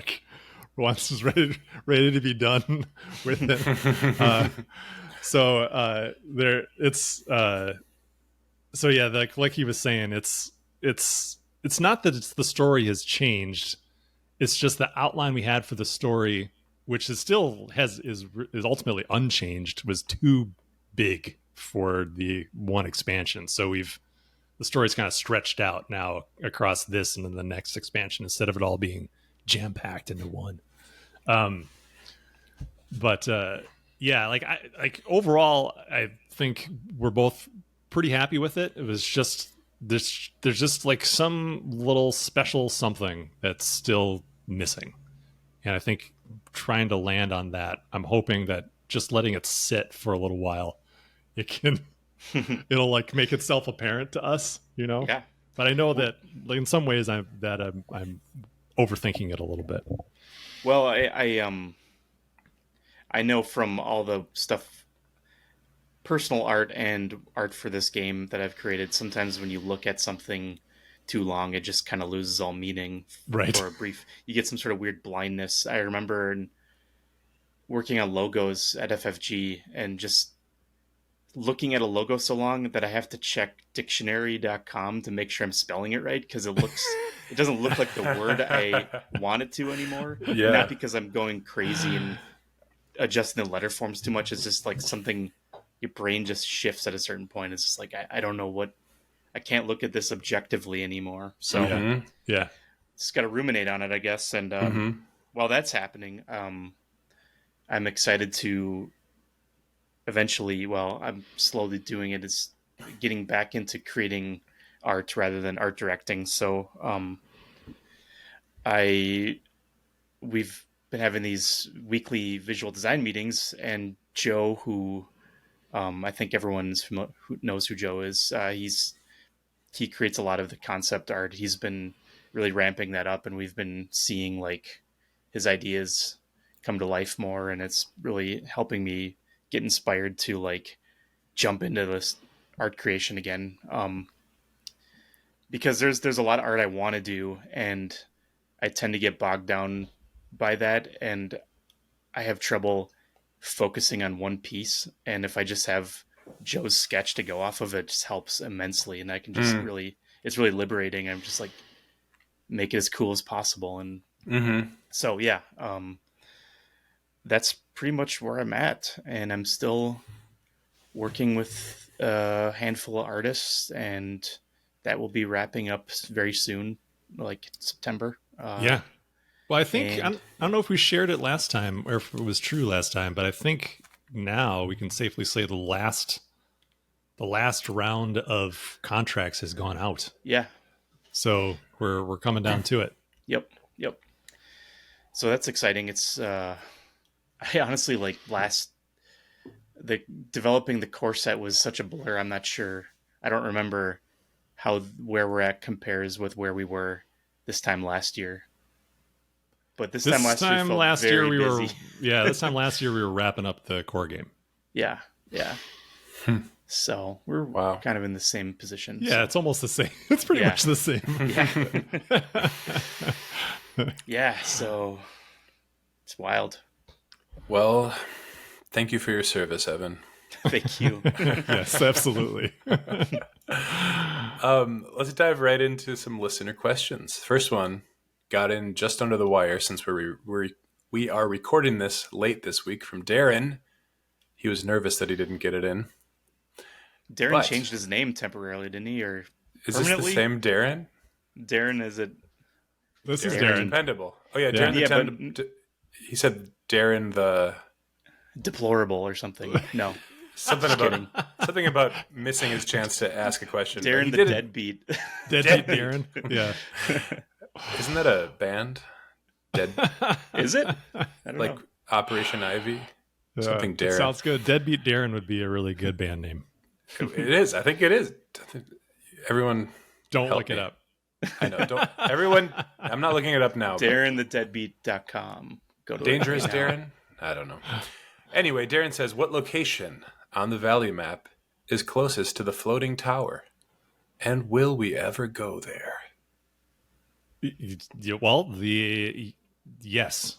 [SPEAKER 2] once is ready to be done with it. So yeah, like he was saying, it's not that the story has changed. It's just the outline we had for the story, which is ultimately unchanged, was too big for the one expansion. So the story's kind of stretched out now across this and then the next expansion, instead of it all being jam packed into one. Overall, I think we're both pretty happy with it. It was just there's just some little special something that's still missing, and I think trying to land on that, I'm hoping that just letting it sit for a little while, it'll make itself apparent to us,
[SPEAKER 3] Yeah.
[SPEAKER 2] But I know that in some ways I'm overthinking it a little bit.
[SPEAKER 3] Well, I know from all the stuff, personal art and art for this game that I've created, sometimes when you look at something too long, it just kind of loses all meaning.
[SPEAKER 2] Right.
[SPEAKER 3] For a brief, you get some sort of weird blindness. I remember working on logos at FFG and just looking at a logo so long that I have to check dictionary.com to make sure I'm spelling it right, because it doesn't look like the word I want it to anymore.
[SPEAKER 1] Yeah.
[SPEAKER 3] Not because I'm going crazy and adjusting the letter forms too much. It's just something, your brain just shifts at a certain point. It's just I don't know I can't look at this objectively anymore. So
[SPEAKER 2] yeah.
[SPEAKER 3] Just got to ruminate on it, I guess. And while that's happening, I'm excited to eventually, I'm slowly doing it, is getting back into creating art rather than art directing. So we've been having these weekly visual design meetings, and Joe, who I think everyone who knows who Joe is, he creates a lot of the concept art. He's been really ramping that up, and we've been seeing his ideas come to life more, and it's really helping me get inspired to jump into this art creation again. Because there's a lot of art I want to do, and I tend to get bogged down by that, and I have trouble focusing on one piece. And if I just have Joe's sketch to go off of, it just helps immensely, and I can just it's really liberating. I'm just make it as cool as possible. And so yeah, that's pretty much where I'm at, and I'm still working with a handful of artists, and that will be wrapping up very soon, like September.
[SPEAKER 2] Yeah. Well, I think I
[SPEAKER 3] And
[SPEAKER 2] don't know if we shared it last time or if it was true last time, but I think now we can safely say the last round of contracts has gone out.
[SPEAKER 3] yeah,
[SPEAKER 2] So we're coming down to it.
[SPEAKER 3] yep. So that's exciting. It's I honestly like the developing the core set was such a blur. I'm not sure. I don't remember where we're at compares with where we were this time last year. But this time last year felt very busy.
[SPEAKER 2] This time last year we were wrapping up the core game.
[SPEAKER 3] Yeah. So we're kind of in the same position.
[SPEAKER 2] Yeah,
[SPEAKER 3] so.
[SPEAKER 2] it's almost the same. It's pretty much the same.
[SPEAKER 3] Yeah, so it's wild.
[SPEAKER 1] Well, thank you for your service, Evan.
[SPEAKER 3] Thank you.
[SPEAKER 2] Yes, absolutely.
[SPEAKER 1] Let's dive right into some listener questions. First one got in just under the wire since we are recording this late this week from Darren. He was nervous that he didn't get it in.
[SPEAKER 3] Darren changed his name temporarily, didn't he? Or
[SPEAKER 1] is this the same Darren?
[SPEAKER 3] Darren is it?
[SPEAKER 2] This is Darren.
[SPEAKER 1] Dependable. Oh yeah, Darren. But he said Darren the
[SPEAKER 3] deplorable or something. No,
[SPEAKER 1] something about missing his chance to ask a question.
[SPEAKER 3] Darren the deadbeat.
[SPEAKER 2] Deadbeat Darren. Yeah.
[SPEAKER 1] Isn't that a band?
[SPEAKER 3] Is it? I don't know.
[SPEAKER 1] Operation Ivy. Something Darren.
[SPEAKER 2] Sounds good. Deadbeat Darren would be a really good band name.
[SPEAKER 1] It is. I think it is. Everyone,
[SPEAKER 2] don't look it up.
[SPEAKER 1] I know. Don't everyone. I'm not looking it up now.
[SPEAKER 3] DarrenTheDeadbeat.com. Go to
[SPEAKER 1] Dangerous Darren. I don't know. Anyway, Darren says, "What location on the Valley map is closest to the floating tower, and will we ever go there?"
[SPEAKER 2] Well, yes,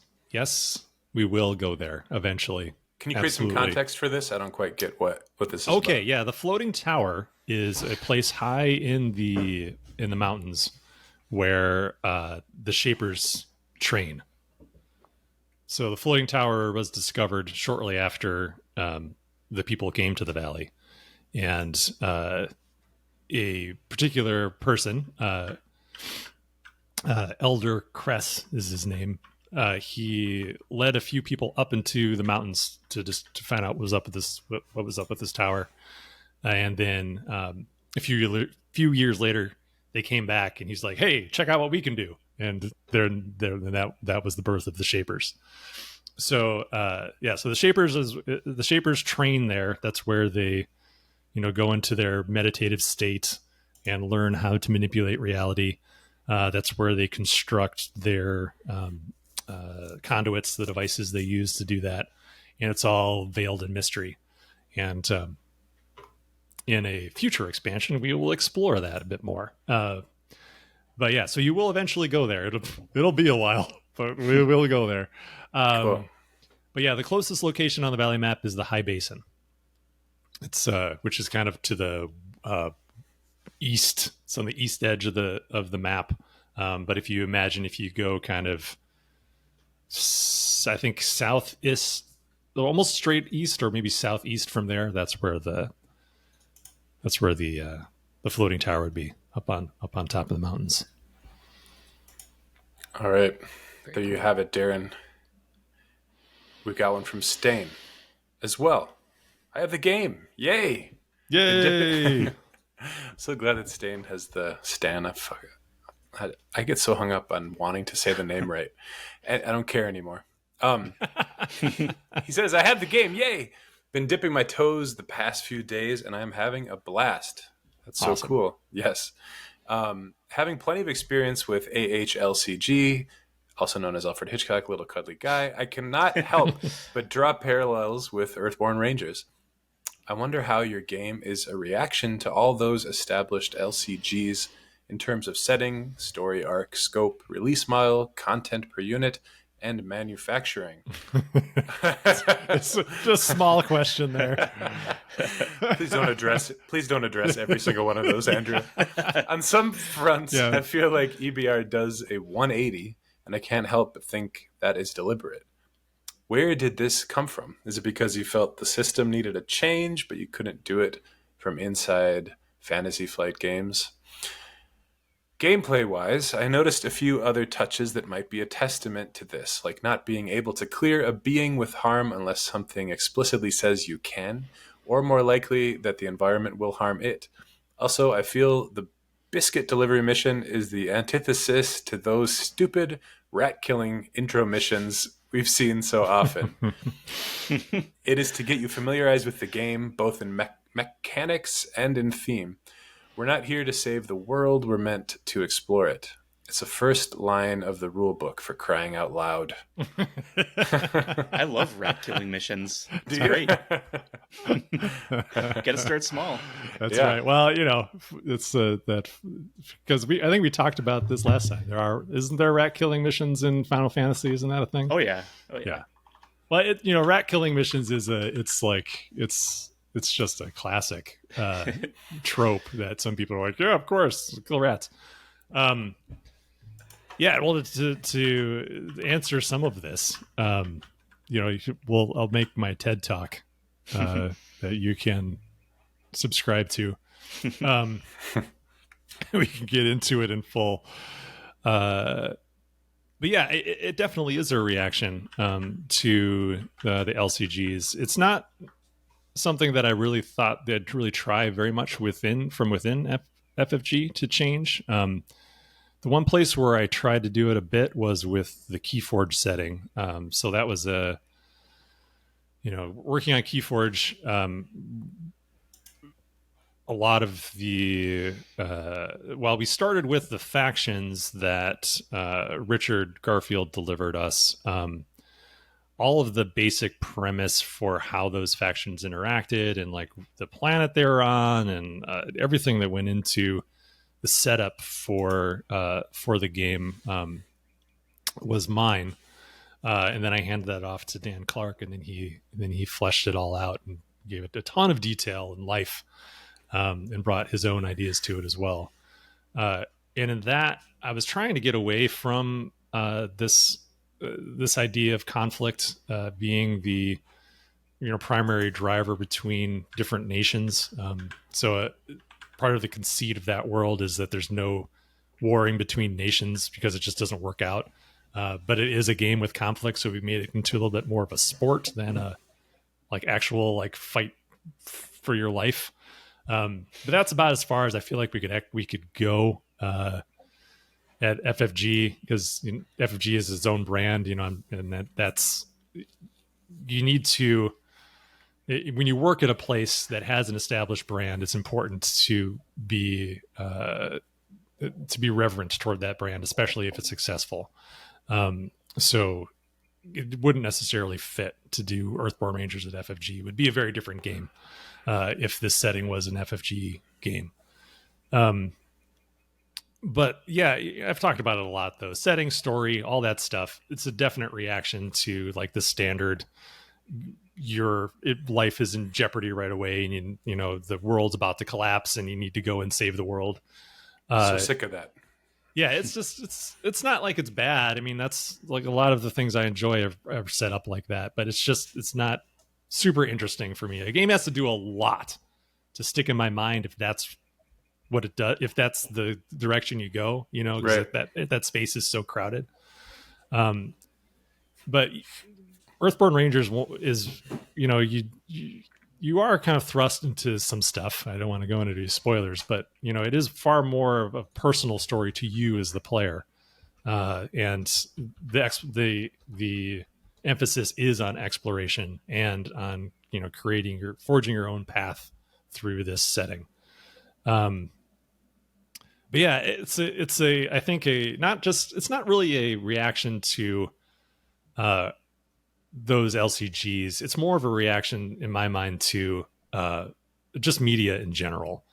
[SPEAKER 2] we will go there eventually.
[SPEAKER 1] Can you create some context for this? I don't quite get what this is.
[SPEAKER 2] Okay,
[SPEAKER 1] about.
[SPEAKER 2] Yeah, the floating tower is a place high in the mountains where the Shapers train. So the floating tower was discovered shortly after the people came to the valley, and a particular person, Elder Cress is his name. He led a few people up into the mountains to find out what was up with this tower, and then a few years later, they came back, and he's like, "Hey, check out what we can do!" And that was the birth of the Shapers. So so the Shapers train there. That's where they, go into their meditative state and learn how to manipulate reality. That's where they construct their conduits, the devices they use to do that, and it's all veiled in mystery. And in a future expansion, we will explore that a bit more. But yeah, so you will eventually go there. It'll be a while, but we will go there.
[SPEAKER 1] Cool.
[SPEAKER 2] But yeah, the closest location on the Valley map is the High Basin. It's which is kind of to the east. It's on the east edge of the map. But if you go kind of, I think southeast, almost straight east, or maybe southeast from there, that's where the floating tower would be, up on top of the mountains.
[SPEAKER 1] All right, there you have it, Darren. We got one from Stain as well. I have the game. Yay! So glad that Stain has the Stan. I get so hung up on wanting to say the name right. I don't care anymore. He says, "I have the game. Yay! Been dipping my toes the past few days, and I'm having a blast." That's so awesome. Cool. Yes. Having plenty of experience with AHLCG, also known as Alfred Hitchcock, Little Cuddly Guy, I cannot help but draw parallels with Earthborne Rangers. I wonder how your game is a reaction to all those established LCGs in terms of setting, story arc, scope, release model, content per unit, and manufacturing.
[SPEAKER 2] It's a small question there.
[SPEAKER 1] Please don't address every single one of those, Andrew. On some fronts, I feel like EBR does a 180, and I can't help but think that is deliberate. Where did this come from? Is it because you felt the system needed a change, but you couldn't do it from inside Fantasy Flight Games. Gameplay-wise, I noticed a few other touches that might be a testament to this, like not being able to clear a being with harm unless something explicitly says you can, or more likely that the environment will harm it. Also, I feel the biscuit delivery mission is the antithesis to those stupid rat-killing intro missions we've seen so often. It is to get you familiarized with the game, both in mechanics and in theme. We're not here to save the world, we're meant to explore it. It's the first line of the rule book, for crying out loud.
[SPEAKER 3] I love rat killing missions. It's
[SPEAKER 1] Do you?
[SPEAKER 3] great. Got to start small.
[SPEAKER 2] That's
[SPEAKER 1] Yeah.
[SPEAKER 2] right. Well, it's that because I think we talked about this last time. Isn't there rat killing missions in Final Fantasy? Isn't that a thing?
[SPEAKER 3] Oh yeah.
[SPEAKER 2] Yeah. Well, rat killing missions it's just a classic trope that some people are like, yeah, of course, kill rats. Yeah, well, to answer some of this, I'll make my TED Talk that you can subscribe to. We can get into it in full. But yeah, it definitely is a reaction to the LCGs. It's not something that I really thought they'd really try very much from within FFG to change. The one place where I tried to do it a bit was with the Keyforge setting. So that was working on Keyforge. A lot of the while we started with the factions that Richard Garfield delivered us, all of the basic premise for how those factions interacted and like the planet they were on and everything that went into the setup for the game was mine, and then I handed that off to Dan Clark, and then he fleshed it all out and gave it a ton of detail and life, and brought his own ideas to it as well. And in that, I was trying to get away from this idea of conflict being the primary driver between different nations. So part of the conceit of that world is that there's no warring between nations because it just doesn't work out. But it is a game with conflict, so we made it into a little bit more of a sport than a actual fight for your life. But that's about as far as I feel like we could go at FFG, because FFG is its own brand, and that's you need to. When you work at a place that has an established brand, it's important to be reverent toward that brand, especially if it's successful. So it wouldn't necessarily fit to do Earthborne Rangers at FFG. It would be a very different game if this setting was an FFG game. But yeah, I've talked about it a lot, though. Setting, story, all that stuff. It's a definite reaction to the standard. Life is in jeopardy right away, and the world's about to collapse, and you need to go and save the world.
[SPEAKER 1] So sick of that.
[SPEAKER 2] Yeah, it's just it's not like it's bad. I mean, that's like a lot of the things I enjoy are set up like that, but it's not super interesting for me. A game has to do a lot to stick in my mind if that's what it does, if that's the direction you go, because
[SPEAKER 1] right.
[SPEAKER 2] that space is so crowded. But Earthborne Rangers is, you are kind of thrust into some stuff. I don't want to go into these spoilers, but it is far more of a personal story to you as the player, and the emphasis is on exploration and on forging your own path through this setting. But yeah, it's not really a reaction to those LCGs. It's more of a reaction in my mind to just media in general,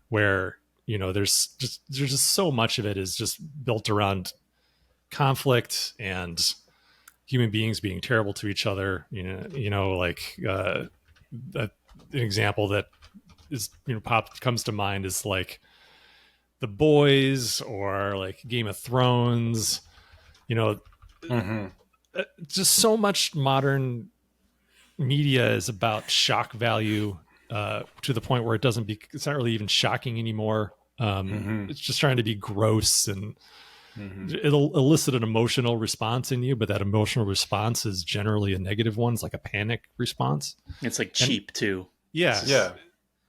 [SPEAKER 2] where there's just so much of it is just built around conflict and human beings being terrible to each other. An example that is comes to mind is like The Boys or like Game of Thrones.
[SPEAKER 1] Mm-hmm.
[SPEAKER 2] Just so much modern media is about shock value, to the point where it's not really even shocking anymore. It's just trying to be gross, and it'll elicit an emotional response in you, but that emotional response is generally a negative one. It's like a panic response.
[SPEAKER 3] It's like cheap too.
[SPEAKER 2] Yeah.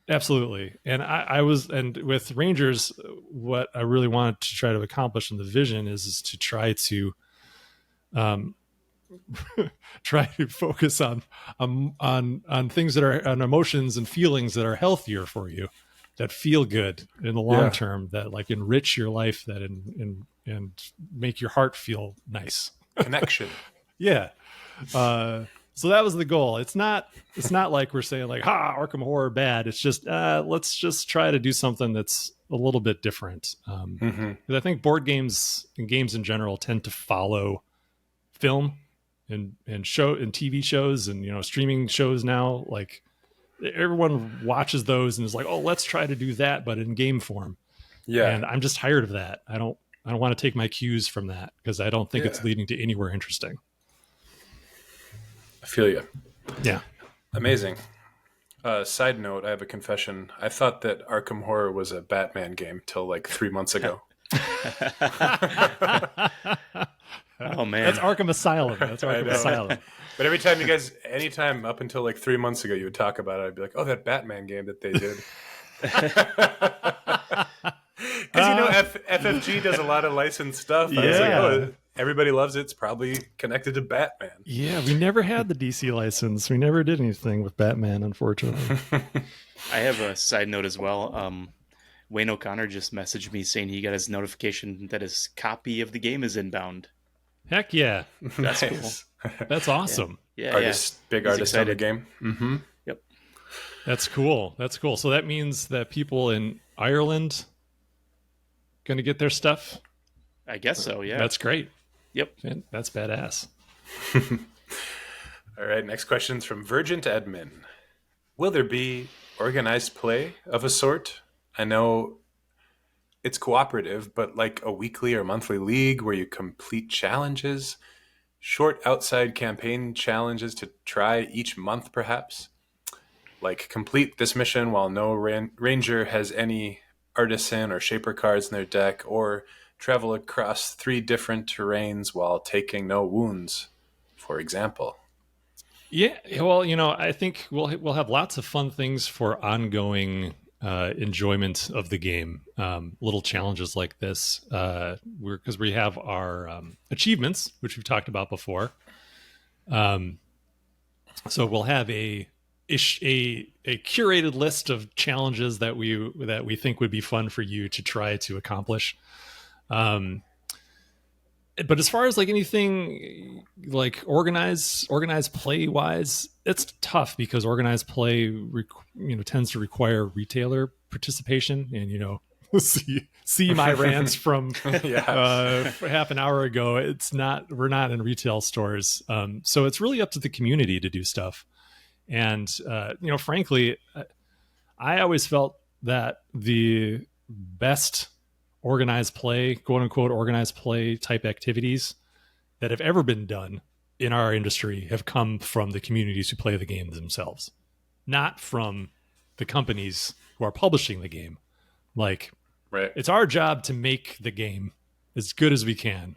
[SPEAKER 2] Absolutely. And and with Rangers, what I really wanted to try to accomplish in the vision is to try to focus on things that are on emotions and feelings that are healthier for you, that feel good in the long term, that like enrich your life, that and make your heart feel nice.
[SPEAKER 1] Connection.
[SPEAKER 2] Yeah. So that was the goal. It's not like we're saying like, Arkham Horror bad. It's just, let's just try to do something that's a little bit different. 'Cause I think board games and games in general tend to follow film and TV shows and, streaming shows now. Like everyone watches those and is like, oh, let's try to do that, but in game form.
[SPEAKER 1] Yeah.
[SPEAKER 2] And I'm just tired of that. I don't want to take my cues from that because I don't think it's leading to anywhere interesting.
[SPEAKER 1] I feel you.
[SPEAKER 2] Yeah.
[SPEAKER 1] Amazing. Side note, I have a confession. I thought that Arkham Horror was a Batman game till like 3 months ago.
[SPEAKER 3] Oh, man.
[SPEAKER 2] That's Arkham Asylum.
[SPEAKER 1] But anytime up until like 3 months ago, you would talk about it, I'd be like, oh, that Batman game that they did. Because, FFG does a lot of licensed stuff. I was like, oh, everybody loves it. It's probably connected to Batman.
[SPEAKER 2] Yeah, we never had the DC license. We never did anything with Batman, unfortunately.
[SPEAKER 3] I have a side note as well. Wayne O'Connor just messaged me saying he got his notification that his copy of the game is inbound.
[SPEAKER 2] Heck yeah.
[SPEAKER 3] That's
[SPEAKER 1] Nice.
[SPEAKER 3] cool.
[SPEAKER 2] That's awesome.
[SPEAKER 3] Yeah,
[SPEAKER 1] Big
[SPEAKER 3] He's
[SPEAKER 1] artist on the
[SPEAKER 3] excited.
[SPEAKER 1] game. Mm-hmm.
[SPEAKER 3] Yep.
[SPEAKER 2] That's cool. So that means that people in Ireland going to get their stuff?
[SPEAKER 3] I guess so, yeah.
[SPEAKER 2] That's great.
[SPEAKER 3] Yep.
[SPEAKER 2] Man, that's badass.
[SPEAKER 1] All right, next question's from Virgin to Admin. Will there be organized play of a sort? I know it's cooperative, but like a weekly or monthly league where you complete challenges, short outside campaign challenges to try each month, perhaps. Like complete this mission while no ranger has any artisan or shaper cards in their deck, or travel across 3 different terrains while taking no wounds, for example.
[SPEAKER 2] Yeah, well, I think we'll have lots of fun things for ongoing enjoyment of the game. Little challenges like this, because we have our achievements, which we've talked about before. So we'll have a curated list of challenges that we think would be fun for you to try to accomplish. But as far as like anything like organized play wise, it's tough because organized play tends to require retailer participation, and see my rants from half an hour ago. We're not in retail stores, so it's really up to the community to do stuff. And frankly, I always felt that the best organized play, quote unquote, organized play type activities that have ever been done in our industry have come from the communities who play the game themselves, not from the companies who are publishing the game. Like,
[SPEAKER 1] right.
[SPEAKER 2] It's our job to make the game as good as we can,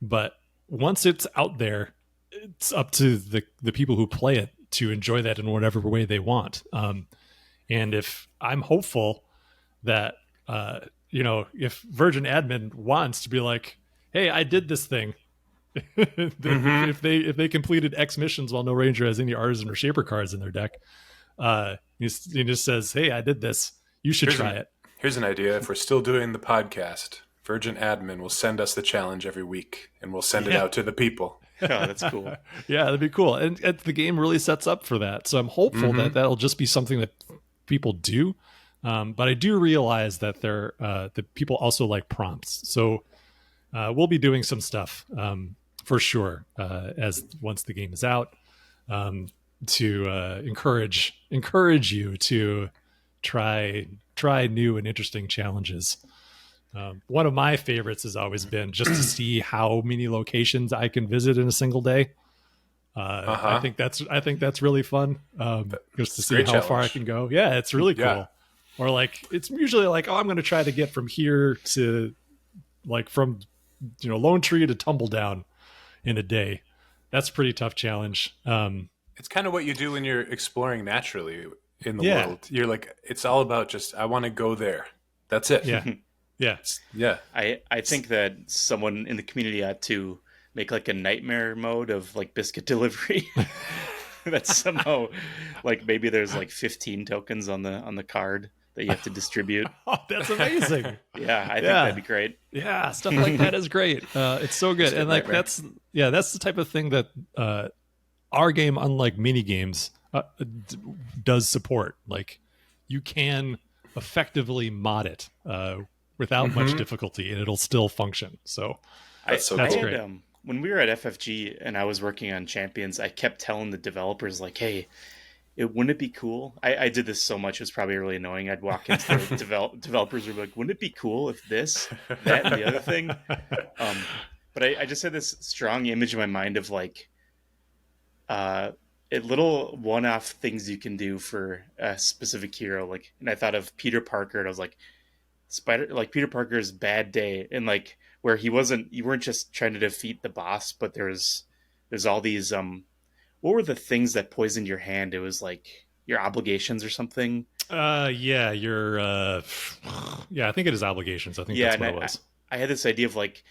[SPEAKER 2] but once it's out there, it's up to the people who play it to enjoy that in whatever way they want. And if I'm hopeful that, if Virgin Admin wants to be like, hey, I did this thing. If they completed X missions while no ranger has any artisan or shaper cards in their deck, he just says, hey, I did this. You should try it.
[SPEAKER 1] Here's an idea. If we're still doing the podcast, Virgin Admin will send us the challenge every week, and we'll send it out to the people.
[SPEAKER 3] Oh, that's cool.
[SPEAKER 2] Yeah, that'd be cool. And the game really sets up for that. So I'm hopeful that that'll just be something that people do. But I do realize that that people also like prompts. So we'll be doing some stuff for sure once the game is out to encourage you to try new and interesting challenges. One of my favorites has always been just to see how many locations I can visit in a single day. I think that's really fun. Just to see how far I can go. Yeah, it's really cool.
[SPEAKER 1] Yeah.
[SPEAKER 2] Or like it's usually like, oh, I'm going to try to get from here to like from Lone Tree to Tumble Down in a day. That's a pretty tough challenge.
[SPEAKER 1] It's kind of what you do when you're exploring naturally in the
[SPEAKER 2] Yeah.
[SPEAKER 1] world. You're like, it's all about just, I want to go there. That's it.
[SPEAKER 2] Yeah. Yeah.
[SPEAKER 1] Yeah.
[SPEAKER 3] I think that someone in the community ought to make like a nightmare mode of like biscuit delivery. That's somehow like maybe there's like 15 tokens on the card that you have to distribute.
[SPEAKER 2] Oh, that's amazing.
[SPEAKER 3] Yeah, I think that'd be great.
[SPEAKER 2] Yeah, stuff like that is great. It's so good. And like
[SPEAKER 1] nightmare.
[SPEAKER 2] that's the type of thing that our game, unlike mini games, does support. Like you can effectively mod it without much difficulty, and it'll still function. So
[SPEAKER 1] That's so
[SPEAKER 2] that's
[SPEAKER 1] cool.
[SPEAKER 2] great.
[SPEAKER 3] When we were at FFG and I was working on Champions, I kept telling the developers like, "Hey, wouldn't it be cool?" I did this so much; it was probably really annoying. I'd walk into the developers would be like, "Wouldn't it be cool if this, that, and the other thing?" But I just had this strong image in my mind of like, little one-off things you can do for a specific hero. Like, and I thought of Peter Parker, and I was like, Peter Parker's bad day, and like where you weren't just trying to defeat the boss, but there's all these what were the things that poisoned your hand? It was like your obligations or something.
[SPEAKER 2] Yeah, your I think it is obligations. I think that's what it was.
[SPEAKER 3] I had this idea of like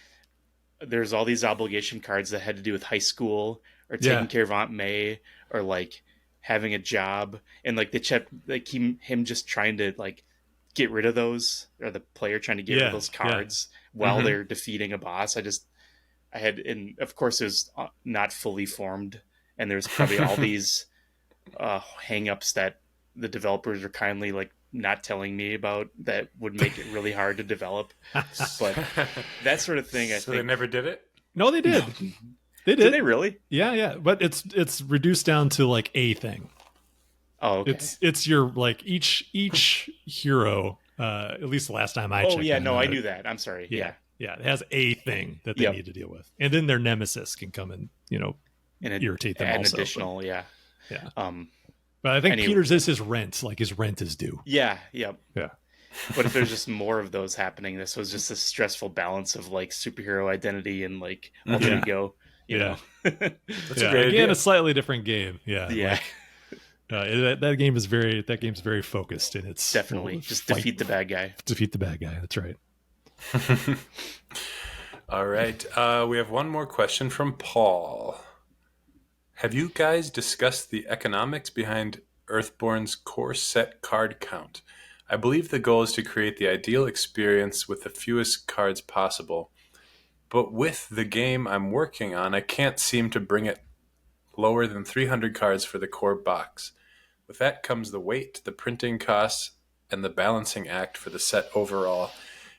[SPEAKER 3] there's all these obligation cards that had to do with high school or taking care of Aunt May or like having a job, and like they keep him just trying to like get rid of those, or the player trying to get rid of those cards while they're defeating a boss. And of course it was not fully formed, and there's probably all these hang-ups that the developers are kindly like not telling me about that would make it really hard to develop. But that sort of thing, I think
[SPEAKER 1] they never did it?
[SPEAKER 2] No, they did. They did.
[SPEAKER 3] Did they really?
[SPEAKER 2] Yeah. But it's reduced down to like a thing.
[SPEAKER 3] Oh, okay.
[SPEAKER 2] It's your like each hero. At least the last time I checked.
[SPEAKER 3] Oh yeah, no, I knew that. I'm sorry. Yeah.
[SPEAKER 2] It has a thing that they need to deal with, and then their nemesis can come and irritate them. Also,
[SPEAKER 3] additional,
[SPEAKER 2] yeah.
[SPEAKER 3] But
[SPEAKER 2] I think Peter's is his rent. Like his rent is due.
[SPEAKER 3] Yeah.
[SPEAKER 2] Yeah.
[SPEAKER 3] But if there's just more of those happening, this was just a stressful balance of like superhero identity and like alter ego. You know?
[SPEAKER 1] That's a great idea.
[SPEAKER 2] A slightly different game. Yeah.
[SPEAKER 3] Yeah.
[SPEAKER 2] That game's very focused, and it's
[SPEAKER 3] definitely just defeat the bad guy.
[SPEAKER 2] Defeat the bad guy. That's right.
[SPEAKER 1] All right. We have one more question from Paul. Have you guys discussed the economics behind Earthborne's core set card count? I believe the goal is to create the ideal experience with the fewest cards possible. But with the game I'm working on, I can't seem to bring it lower than 300 cards for the core box. With that comes the weight, the printing costs, and the balancing act for the set overall.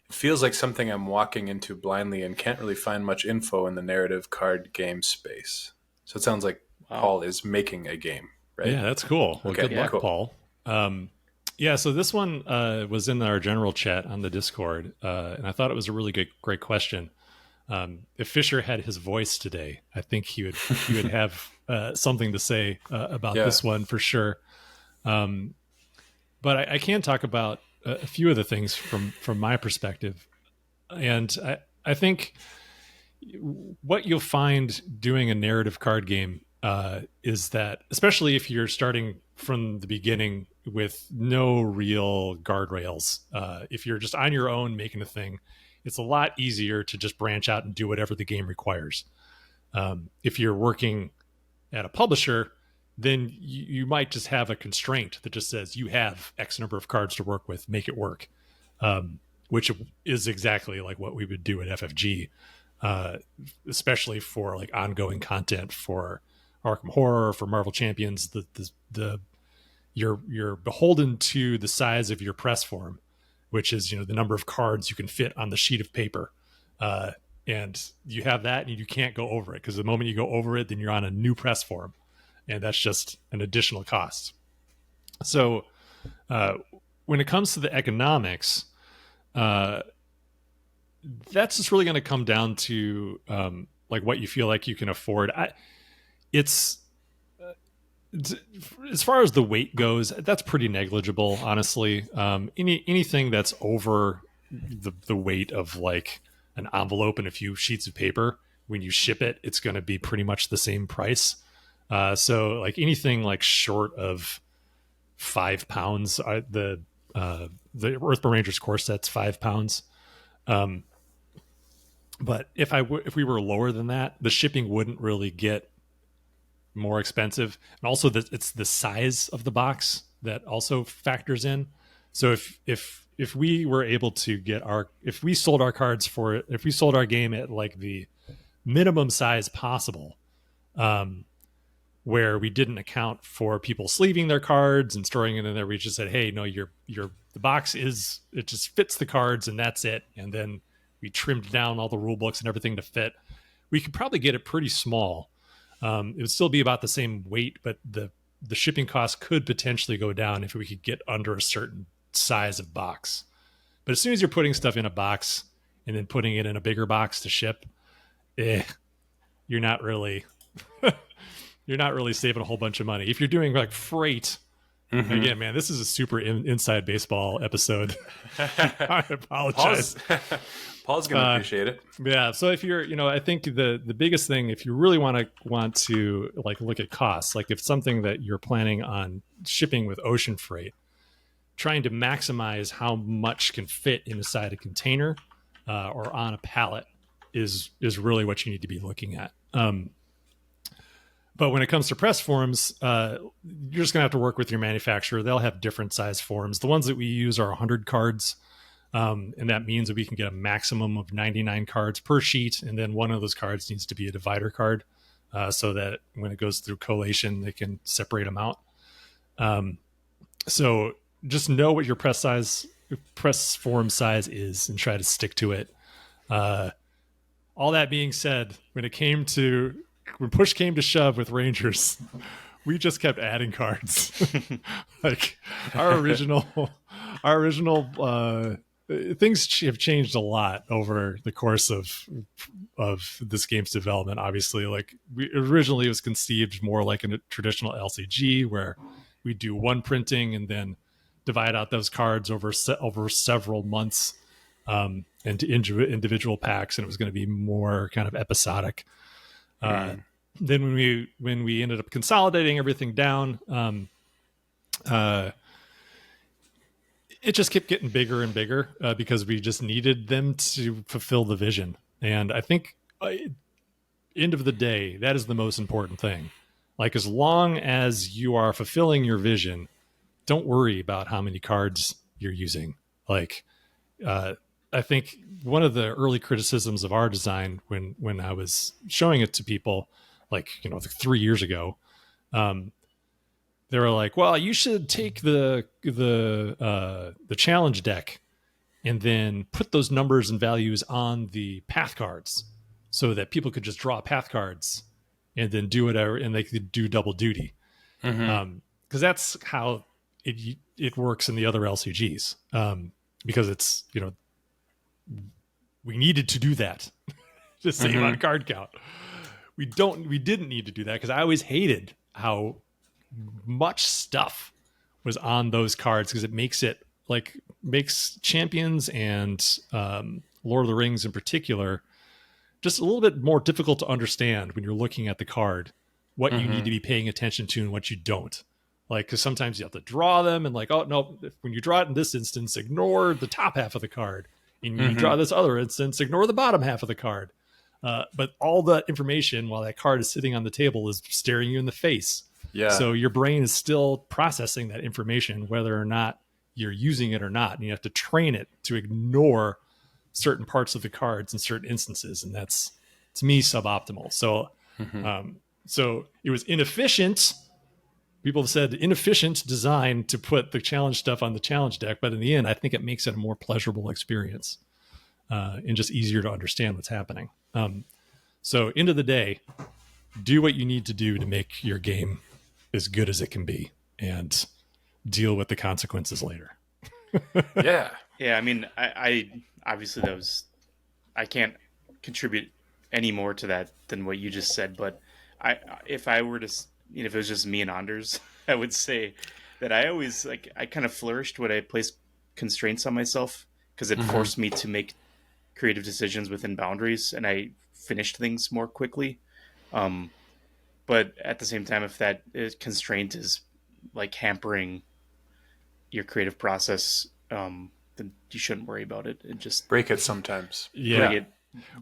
[SPEAKER 1] It feels like something I'm walking into blindly and can't really find much info in the narrative card game space. So it sounds like Paul is making a game, right?
[SPEAKER 2] Yeah, that's cool. Well, good luck, Paul. So this one was in our general chat on the Discord, and I thought it was a really great question. If Fisher had his voice today, I think he would have something to say about this one for sure. But I can talk about a few of the things from my perspective, and I think what you'll find doing a narrative card game is that, especially if you're starting from the beginning with no real guardrails, if you're just on your own making a thing, it's a lot easier to just branch out and do whatever the game requires. If you're working at a publisher, then you might just have a constraint that just says you have X number of cards to work with, make it work, which is exactly like what we would do at FFG, especially for like ongoing content for Arkham Horror, for Marvel Champions. You're beholden to the size of your press form, which is the number of cards you can fit on the sheet of paper, and you have that, and you can't go over it, because the moment you go over it, then you're on a new press form, and that's just an additional cost. So when it comes to the economics, that's just really going to come down to like what you feel like you can afford. it's as far as the weight goes, that's pretty negligible, honestly. Anything that's over the weight of like an envelope and a few sheets of paper, when you ship it, it's going to be pretty much the same price. So like anything like short of 5 pounds, the Earthborne Rangers core set's 5 pounds. But if we were lower than that, the shipping wouldn't really get more expensive, and also it's the size of the box that also factors in. So if we were able to get if we sold our game at like the minimum size possible, where we didn't account for people sleeving their cards and storing it in there, we just said, hey, no, the box it just fits the cards and that's it. And then we trimmed down all the rule books and everything to fit. We could probably get it pretty small. It would still be about the same weight, but the shipping cost could potentially go down if we could get under a certain size of box. But as soon as you're putting stuff in a box and then putting it in a bigger box to ship, you're not really saving a whole bunch of money. If you're doing like freight, again, man, this is a super inside baseball episode. I apologize.
[SPEAKER 1] Paul's going to appreciate it.
[SPEAKER 2] Yeah. So if you're, I think the biggest thing, if you really want to like look at costs, like if something that you're planning on shipping with ocean freight, trying to maximize how much can fit inside a container or on a pallet is really what you need to be looking at. But when it comes to press forms, you're just going to have to work with your manufacturer. They'll have different size forms. The ones that we use are 100 cards. And that means that we can get a maximum of 99 cards per sheet. And then one of those cards needs to be a divider card so that when it goes through collation, they can separate them out. So just know what your press form size is and try to stick to it. All that being said, when push came to shove with Rangers, we just kept adding cards. Like our original things have changed a lot over the course of this game's development. Obviously, like originally it was conceived more like a traditional LCG where we do one printing and then divide out those cards over several months into individual packs, and it was going to be more kind of episodic. Then when we ended up consolidating everything down, it just kept getting bigger and bigger because we just needed them to fulfill the vision. And I think end of the day, that is the most important thing. Like as long as you are fulfilling your vision, don't worry about how many cards you're using. Like I think one of the early criticisms of our design when I was showing it to people, like 3 years ago, they were like, well, you should take the challenge deck and then put those numbers and values on the path cards so that people could just draw path cards and then do whatever, and they could do double duty. Because that's how it works in the other LCGs. Because it's, we needed to do that to save on card count. We didn't need to do that because I always hated how much stuff was on those cards because it makes Champions and Lord of the Rings in particular just a little bit more difficult to understand when you're looking at the card, what you need to be paying attention to and what you don't. Like, because sometimes you have to draw them and like, oh no, when you draw it in this instance, ignore the top half of the card. And you draw this other instance, ignore the bottom half of the card. But all that information while that card is sitting on the table is staring you in the face. Yeah. So your brain is still processing that information, whether or not you're using it or not. And you have to train it to ignore certain parts of the cards in certain instances. And that's, to me, suboptimal. So, so it was inefficient. People have said inefficient design to put the challenge stuff on the challenge deck. But in the end, I think it makes it a more pleasurable experience and just easier to understand what's happening. So end of the day, do what you need to do to make your game as good as it can be and deal with the consequences later.
[SPEAKER 1] Yeah.
[SPEAKER 3] Yeah. I mean, I obviously I can't contribute any more to that than what you just said, but if I were to, if it was just me and Anders, I would say that I always I kind of flourished when I placed constraints on myself because it forced me to make creative decisions within boundaries, and I finished things more quickly. But at the same time, if that constraint is hampering your creative process, then you shouldn't worry about it. And just
[SPEAKER 1] break it sometimes.
[SPEAKER 2] Yeah.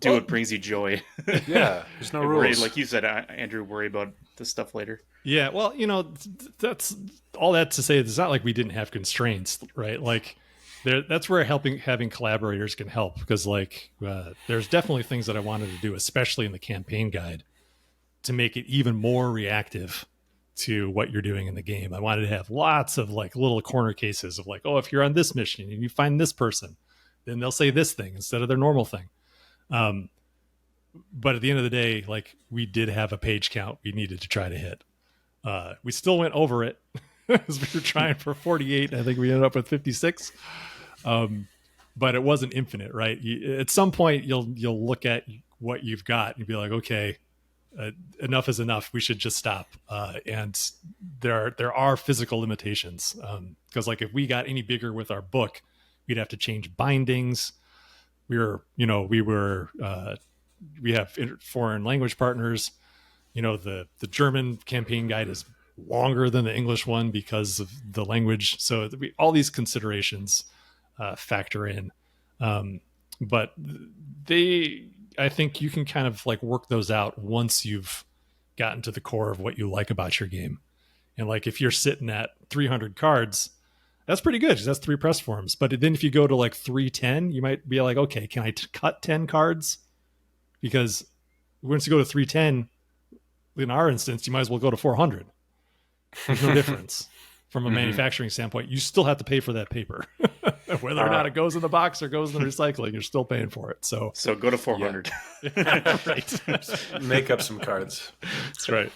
[SPEAKER 3] Do what brings you joy.
[SPEAKER 1] Yeah, there's no rules.
[SPEAKER 3] Worry, like you said, Andrew, worry about the stuff later.
[SPEAKER 2] Yeah, well, that's all that to say. It's not like we didn't have constraints, right? Like, that's where having collaborators can help, because there's definitely things that I wanted to do, especially in the campaign guide, to make it even more reactive to what you're doing in the game. I wanted to have lots of little corner cases of if you're on this mission and you find this person, then they'll say this thing instead of their normal thing. But at the end of the day, we did have a page count we needed to try to hit. We still went over it as we were trying for 48. I think we ended up with 56. But it wasn't infinite, right? At some point, you'll look at what you've got and be like, okay, enough is enough. We should just stop. And there are physical limitations, because if we got any bigger with our book, we'd have to change bindings. We have foreign language partners. The German campaign guide is longer than the English one because of the language. So all these considerations factor in. But I think you can kind of work those out once you've gotten to the core of what you like about your game. And if you're sitting at 300 cards, that's pretty good, because that's 3 press forms. But then if you go to 310, you might be like, okay, can I cut 10 cards? Because once you go to 310, in our instance, you might as well go to 400. There's no difference from a manufacturing standpoint. You still have to pay for that paper. Whether or not it goes in the box or goes in the recycling, you're still paying for it. So
[SPEAKER 3] go to 400.
[SPEAKER 2] Yeah. Right.
[SPEAKER 1] Make up some cards.
[SPEAKER 2] That's right.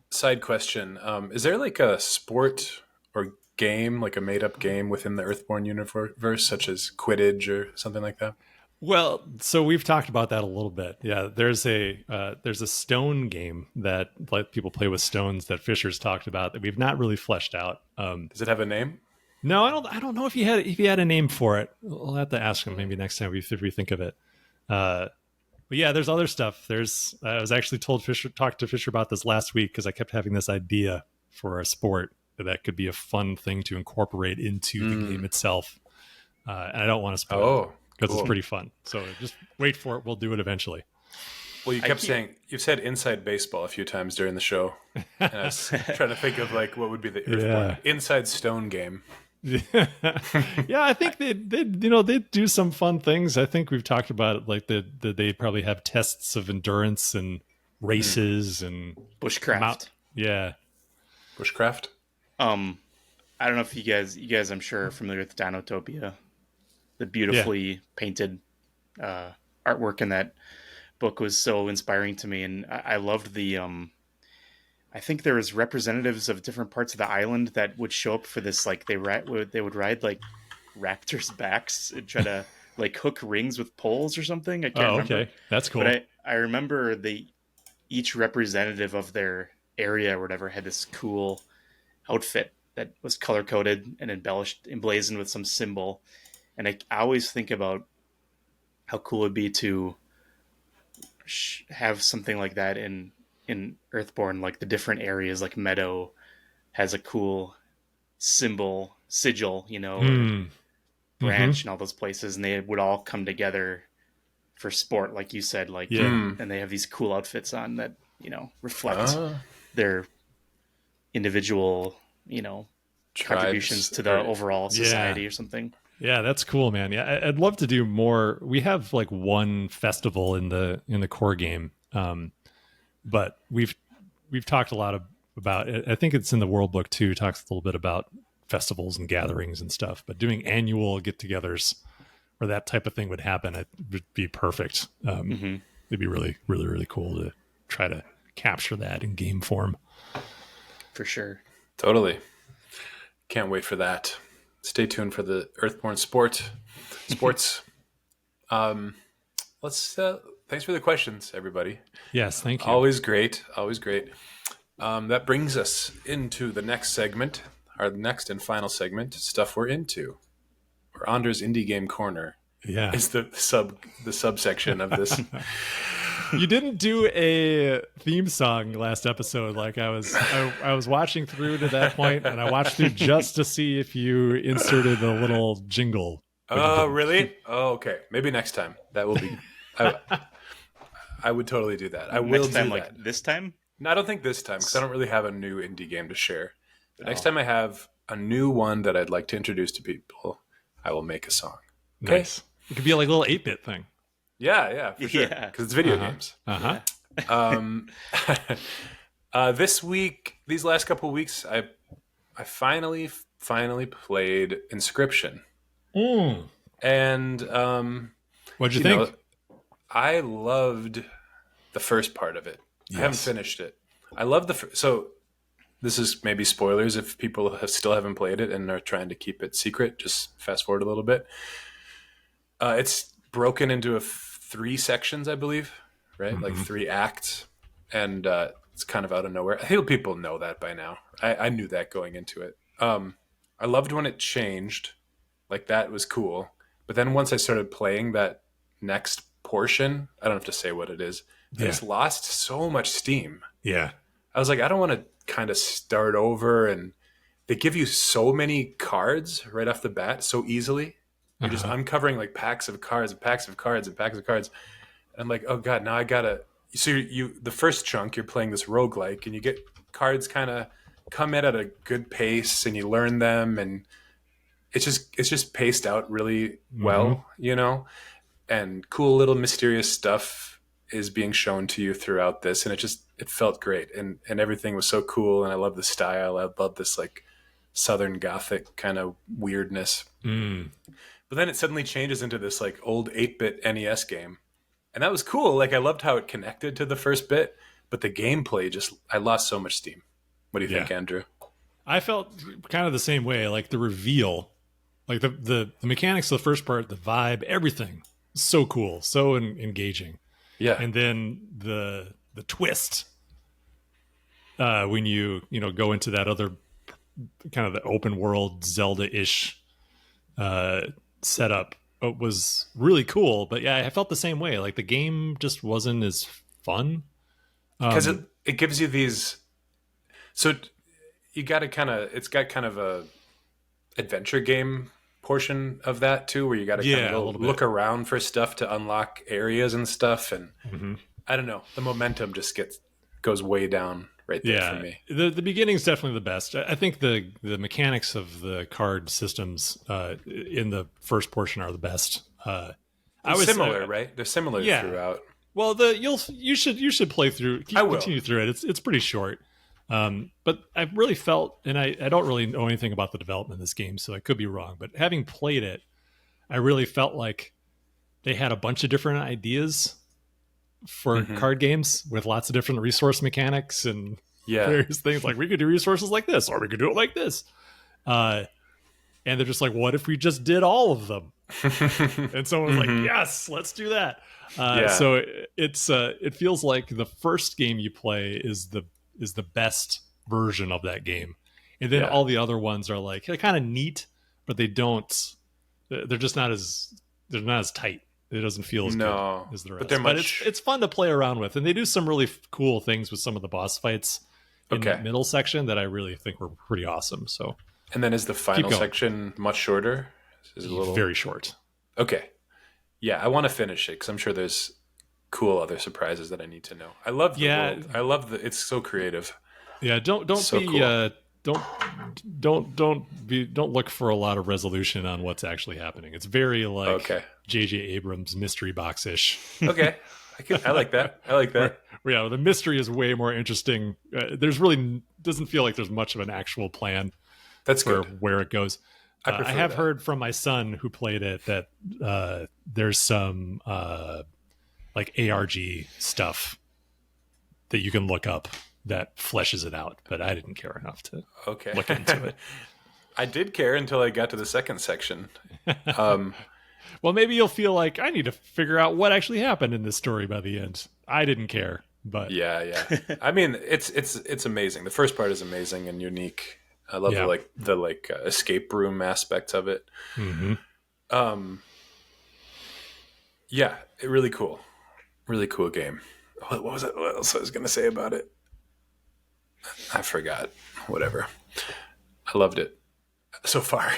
[SPEAKER 1] Side question. Is there a sport or game, a made-up game within the Earthborne universe, such as Quidditch or something like that?
[SPEAKER 2] Well, so we've talked about that a little bit. Yeah, there's a stone game that people play with stones that Fisher's talked about that we've not really fleshed out.
[SPEAKER 1] Does it have a name?
[SPEAKER 2] No, I don't know if he had a name for it. We'll have to ask him maybe next time if we think of it. But yeah, there's other stuff. I was actually talked to Fisher about this last week, because I kept having this idea for a sport that could be a fun thing to incorporate into the game itself. And I don't want to spoil it, because It's pretty fun. So just wait for it. We'll do it eventually.
[SPEAKER 1] Well, you've said inside baseball a few times during the show. And I was trying to think of what would be the Earthborne inside stone game.
[SPEAKER 2] Yeah, I think they do some fun things. I think we've talked about it, that they probably have tests of endurance and races and
[SPEAKER 3] bushcraft.
[SPEAKER 1] Bushcraft.
[SPEAKER 3] I don't know if you guys I'm sure are familiar with Dinotopia, the beautifully painted artwork in that book was so inspiring to me, and I loved the I think there was representatives of different parts of the island that would show up for this. They would ride raptors' backs and try to hook rings with poles or something. I can't remember. Okay,
[SPEAKER 2] that's cool.
[SPEAKER 3] But I remember each representative of their area or whatever had this cool outfit that was color coded and emblazoned with some symbol. And I always think about how cool it'd be to have something like that in Earthborne, the different areas, Meadow has a cool sigil, branch and all those places, and they would all come together for sport, like you said, and they have these cool outfits on that, reflect their individual, contributions to the overall society or something.
[SPEAKER 2] Yeah, that's cool, man. Yeah, I'd love to do more. We have one festival in the core game. But we've talked a lot about it. I think it's in the World Book too. It talks a little bit about festivals and gatherings and stuff. But doing annual get-togethers where that type of thing would happen, it would be perfect. It'd be really, really, really cool to try to capture that in game form.
[SPEAKER 3] For sure.
[SPEAKER 1] Totally. Can't wait for that. Stay tuned for the Earthborne sports. Let's Thanks for the questions, everybody.
[SPEAKER 2] Yes, thank you.
[SPEAKER 1] Always great. Always great. That brings us into the next segment, our next and final segment, stuff we're into. Or Anders Indie Game Corner
[SPEAKER 2] Yeah.
[SPEAKER 1] is the subsection of this.
[SPEAKER 2] You didn't do a theme song last episode. Like I was watching through to that point, and I watched through just to see if you inserted a little jingle.
[SPEAKER 1] Oh, really? Oh, okay. Maybe next time. That will be. I would totally do that. I will
[SPEAKER 3] Next time,
[SPEAKER 1] do
[SPEAKER 3] like
[SPEAKER 1] that.
[SPEAKER 3] this time?
[SPEAKER 1] No, I don't think this time because I don't really have a new indie game to share. But next time I have a new one that I'd like to introduce to people, I will make a song. Okay?
[SPEAKER 2] Nice. It could be like a little 8-bit thing.
[SPEAKER 1] Yeah, for sure.
[SPEAKER 3] Yeah.
[SPEAKER 1] Because it's video games. This week, these last couple of weeks, I finally played Inscription. And
[SPEAKER 2] What'd you think?
[SPEAKER 1] I loved the first part of it. Yes. I haven't finished it. I love so this is maybe spoilers if people still haven't played it and are trying to keep it secret. Just fast forward a little bit. It's broken into 3 sections, I believe, right? Mm-hmm. Like 3 acts, and it's kind of out of nowhere. I think people know that by now. I knew that going into it. I loved when it changed. Like, that was cool. But then once I started playing that next portion, I don't have to say what it is, it just lost so much steam.
[SPEAKER 2] Yeah.
[SPEAKER 1] I was like, I don't want to kind of start over, and they give you so many cards right off the bat so easily. You're just uncovering like packs of cards and packs of cards and packs of cards. And I'm like, oh God, now I gotta. So you the first chunk, you're playing this roguelike, and you get cards kind of come in at a good pace, and you learn them, and it's just paced out really well, and cool little mysterious stuff is being shown to you throughout this, and it felt great, and everything was so cool, and I love the style. I love this like Southern Gothic kind of weirdness. But then it suddenly changes into this like old 8-bit NES game. And that was cool. Like, I loved how it connected to the first bit, but the gameplay I lost so much steam. What do you think, Andrew?
[SPEAKER 2] I felt kind of the same way. Like the reveal, like the mechanics of the first part, the vibe, everything, so cool, so engaging.
[SPEAKER 1] Yeah.
[SPEAKER 2] And then the twist when you go into that other kind of the open world Zelda-ish setup was really cool. But yeah, I felt the same way. Like the game just wasn't as fun
[SPEAKER 1] because it gives you these. So you got to it's got kind of a adventure game portion of that too, where you got to kind of look around for stuff to unlock areas and stuff. And I don't know, the momentum just goes way down right there for me.
[SPEAKER 2] The beginning's definitely the best. I think the mechanics of the card systems in the first portion are the best.
[SPEAKER 1] Similar, right? They're similar throughout.
[SPEAKER 2] Well, you should play through. Continue through it. It's pretty short. But I really felt, and I don't really know anything about the development of this game, so I could be wrong. But having played it, I really felt like they had a bunch of different ideas for card games with lots of different resource mechanics and various things. Like, we could do resources like this, or we could do it like this. And they're just like, what if we just did all of them? And someone's like, yes, let's do that. So it feels like the first game you play is the best version of that game. And then all the other ones are like, they're kind of neat, but they're just not as tight. It doesn't feel as good as the rest. But it's fun to play around with. And they do some really cool things with some of the boss fights in that middle section that I really think were pretty awesome. So,
[SPEAKER 1] and then is the final section much shorter? Is it
[SPEAKER 2] very short?
[SPEAKER 1] Okay. Yeah, I want to finish it because I'm sure there's cool other surprises that I need to know. I love the world. I love it's so creative.
[SPEAKER 2] Yeah, don't look for a lot of resolution on what's actually happening. It's very like J.J. Abrams mystery box-ish.
[SPEAKER 1] Okay. I like that.
[SPEAKER 2] Where, the mystery is way more interesting. There's really doesn't feel like there's much of an actual plan.
[SPEAKER 1] That's
[SPEAKER 2] for
[SPEAKER 1] good.
[SPEAKER 2] Where it goes. I have heard from my son who played it that there's some like ARG stuff that you can look up that fleshes it out, but I didn't care enough to look into it.
[SPEAKER 1] I did care until I got to the second section.
[SPEAKER 2] Well, maybe you'll feel like I need to figure out what actually happened in this story by the end. I didn't care, but
[SPEAKER 1] Yeah. I mean, it's amazing. The first part is amazing and unique. I love
[SPEAKER 2] yeah.
[SPEAKER 1] the escape room aspect of it.
[SPEAKER 2] Mm-hmm.
[SPEAKER 1] Um, yeah, really cool. Really cool game. What was it? What else I was going to say about it? I forgot. Whatever. I loved it so far.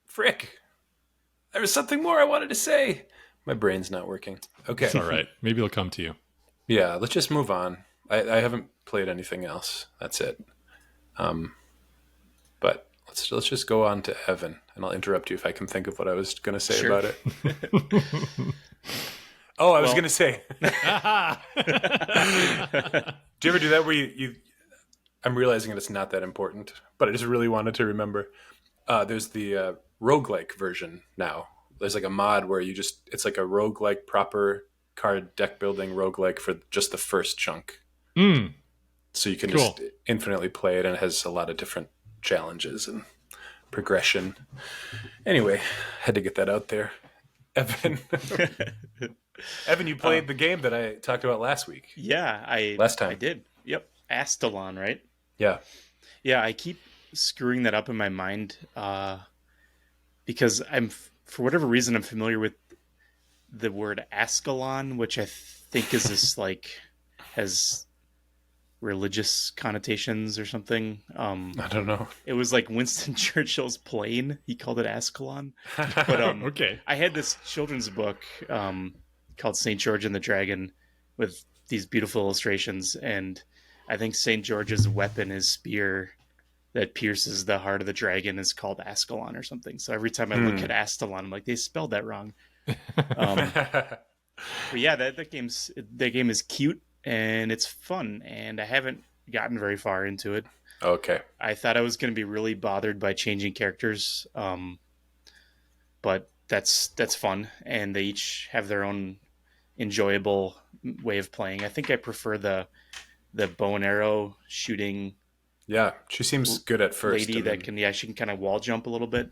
[SPEAKER 1] Frick. There was something more I wanted to say. My brain's not working. Okay.
[SPEAKER 2] It's all right. Maybe it'll come to you.
[SPEAKER 1] Yeah, let's just move on. I haven't played anything else. That's it. But let's just go on to Evan, and I'll interrupt you if I can think of what I was going to say
[SPEAKER 3] Sure.
[SPEAKER 1] about it. Oh, I was going to say. Do you ever do that where you I'm realizing that it's not that important, but I just really wanted to remember. There's the roguelike version now. There's like a mod where it's like a roguelike proper card deck building roguelike for just the first chunk.
[SPEAKER 2] Mm,
[SPEAKER 1] So you can
[SPEAKER 2] Cool.
[SPEAKER 1] just infinitely play it, and it has a lot of different challenges and progression. Anyway, had to get that out there. Evan, Evan, you played the game that I talked about last week.
[SPEAKER 3] Yeah,
[SPEAKER 1] Last time.
[SPEAKER 3] I did. Yep, Astalon, right?
[SPEAKER 1] Yeah.
[SPEAKER 3] Yeah, I keep screwing that up in my mind because for whatever reason, I'm familiar with the word Ascalon, which I think is this has religious connotations or something.
[SPEAKER 1] I don't know.
[SPEAKER 3] It was like Winston Churchill's plane. He called it Ascalon. But
[SPEAKER 2] okay.
[SPEAKER 3] I had this children's book called St. George and the Dragon with these beautiful illustrations, and I think St. George's weapon, his spear that pierces the heart of the dragon, is called Ascalon or something. So every time I look at Astalon, I'm like, they spelled that wrong. But yeah, that game is cute and it's fun, and I haven't gotten very far into it.
[SPEAKER 1] Okay.
[SPEAKER 3] I thought I was going to be really bothered by changing characters, but that's fun, and they each have their own enjoyable way of playing. I think I prefer the bow and arrow shooting
[SPEAKER 1] Yeah, she seems good at first.
[SPEAKER 3] lady that she can kind of wall jump a little bit.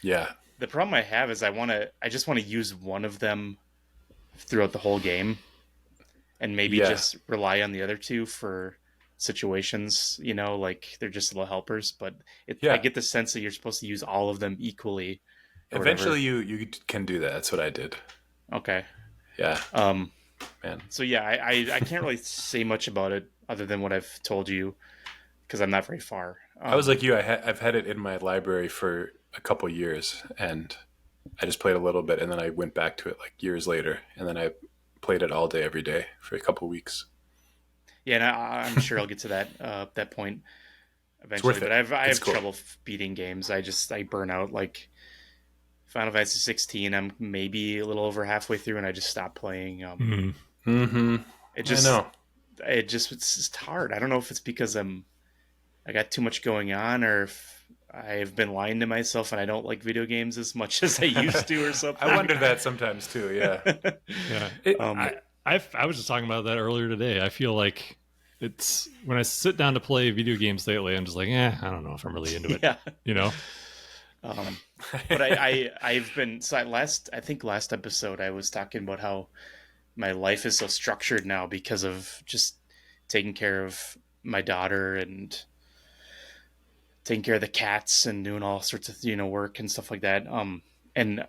[SPEAKER 1] Yeah.
[SPEAKER 3] The problem I have is I just want to use one of them throughout the whole game, and maybe just rely on the other two for situations, like they're just little helpers. But I get the sense that you're supposed to use all of them equally.
[SPEAKER 1] Eventually, you can do that. That's what I did.
[SPEAKER 3] Okay.
[SPEAKER 1] Yeah. Man.
[SPEAKER 3] So yeah, I can't really say much about it other than what I've told you because I'm not very far.
[SPEAKER 1] I was like you. I've had it in my library for a couple years, and I just played a little bit, and then I went back to it like years later, and then I played it all day, every day for a couple weeks.
[SPEAKER 3] Yeah, and I'm sure I'll get to that point eventually. But I have trouble beating games. I burn out. Like Final Fantasy 16, I'm maybe a little over halfway through, and I just stopped playing. It's just hard. I don't know if it's because I got too much going on, or if I've been lying to myself and I don't like video games as much as I used to, or something.
[SPEAKER 1] I wonder that sometimes too. Yeah.
[SPEAKER 2] Yeah. I was just talking about that earlier today. I feel like it's when I sit down to play video games lately, I'm just like, I don't know if I'm really into it.
[SPEAKER 3] Yeah. But I've been I think last episode I was talking about how my life is so structured now because of just taking care of my daughter and taking care of the cats and doing all sorts of work and stuff like that. And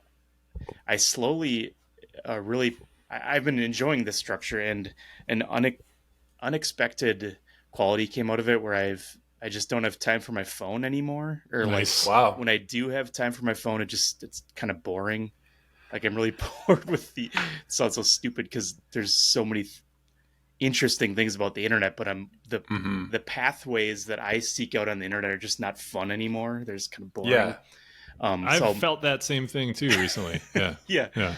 [SPEAKER 3] I slowly I've been enjoying this structure, and an unexpected quality came out of it where I just don't have time for my phone anymore. Or
[SPEAKER 2] Nice.
[SPEAKER 3] like when I do have time for my phone, it's kind of boring. Like I'm really bored with it sounds so stupid because there's so many interesting things about the internet, but the pathways that I seek out on the internet are just not fun anymore. They're just kind of boring.
[SPEAKER 1] Yeah.
[SPEAKER 2] I've felt that same thing too recently. Yeah.
[SPEAKER 3] Yeah.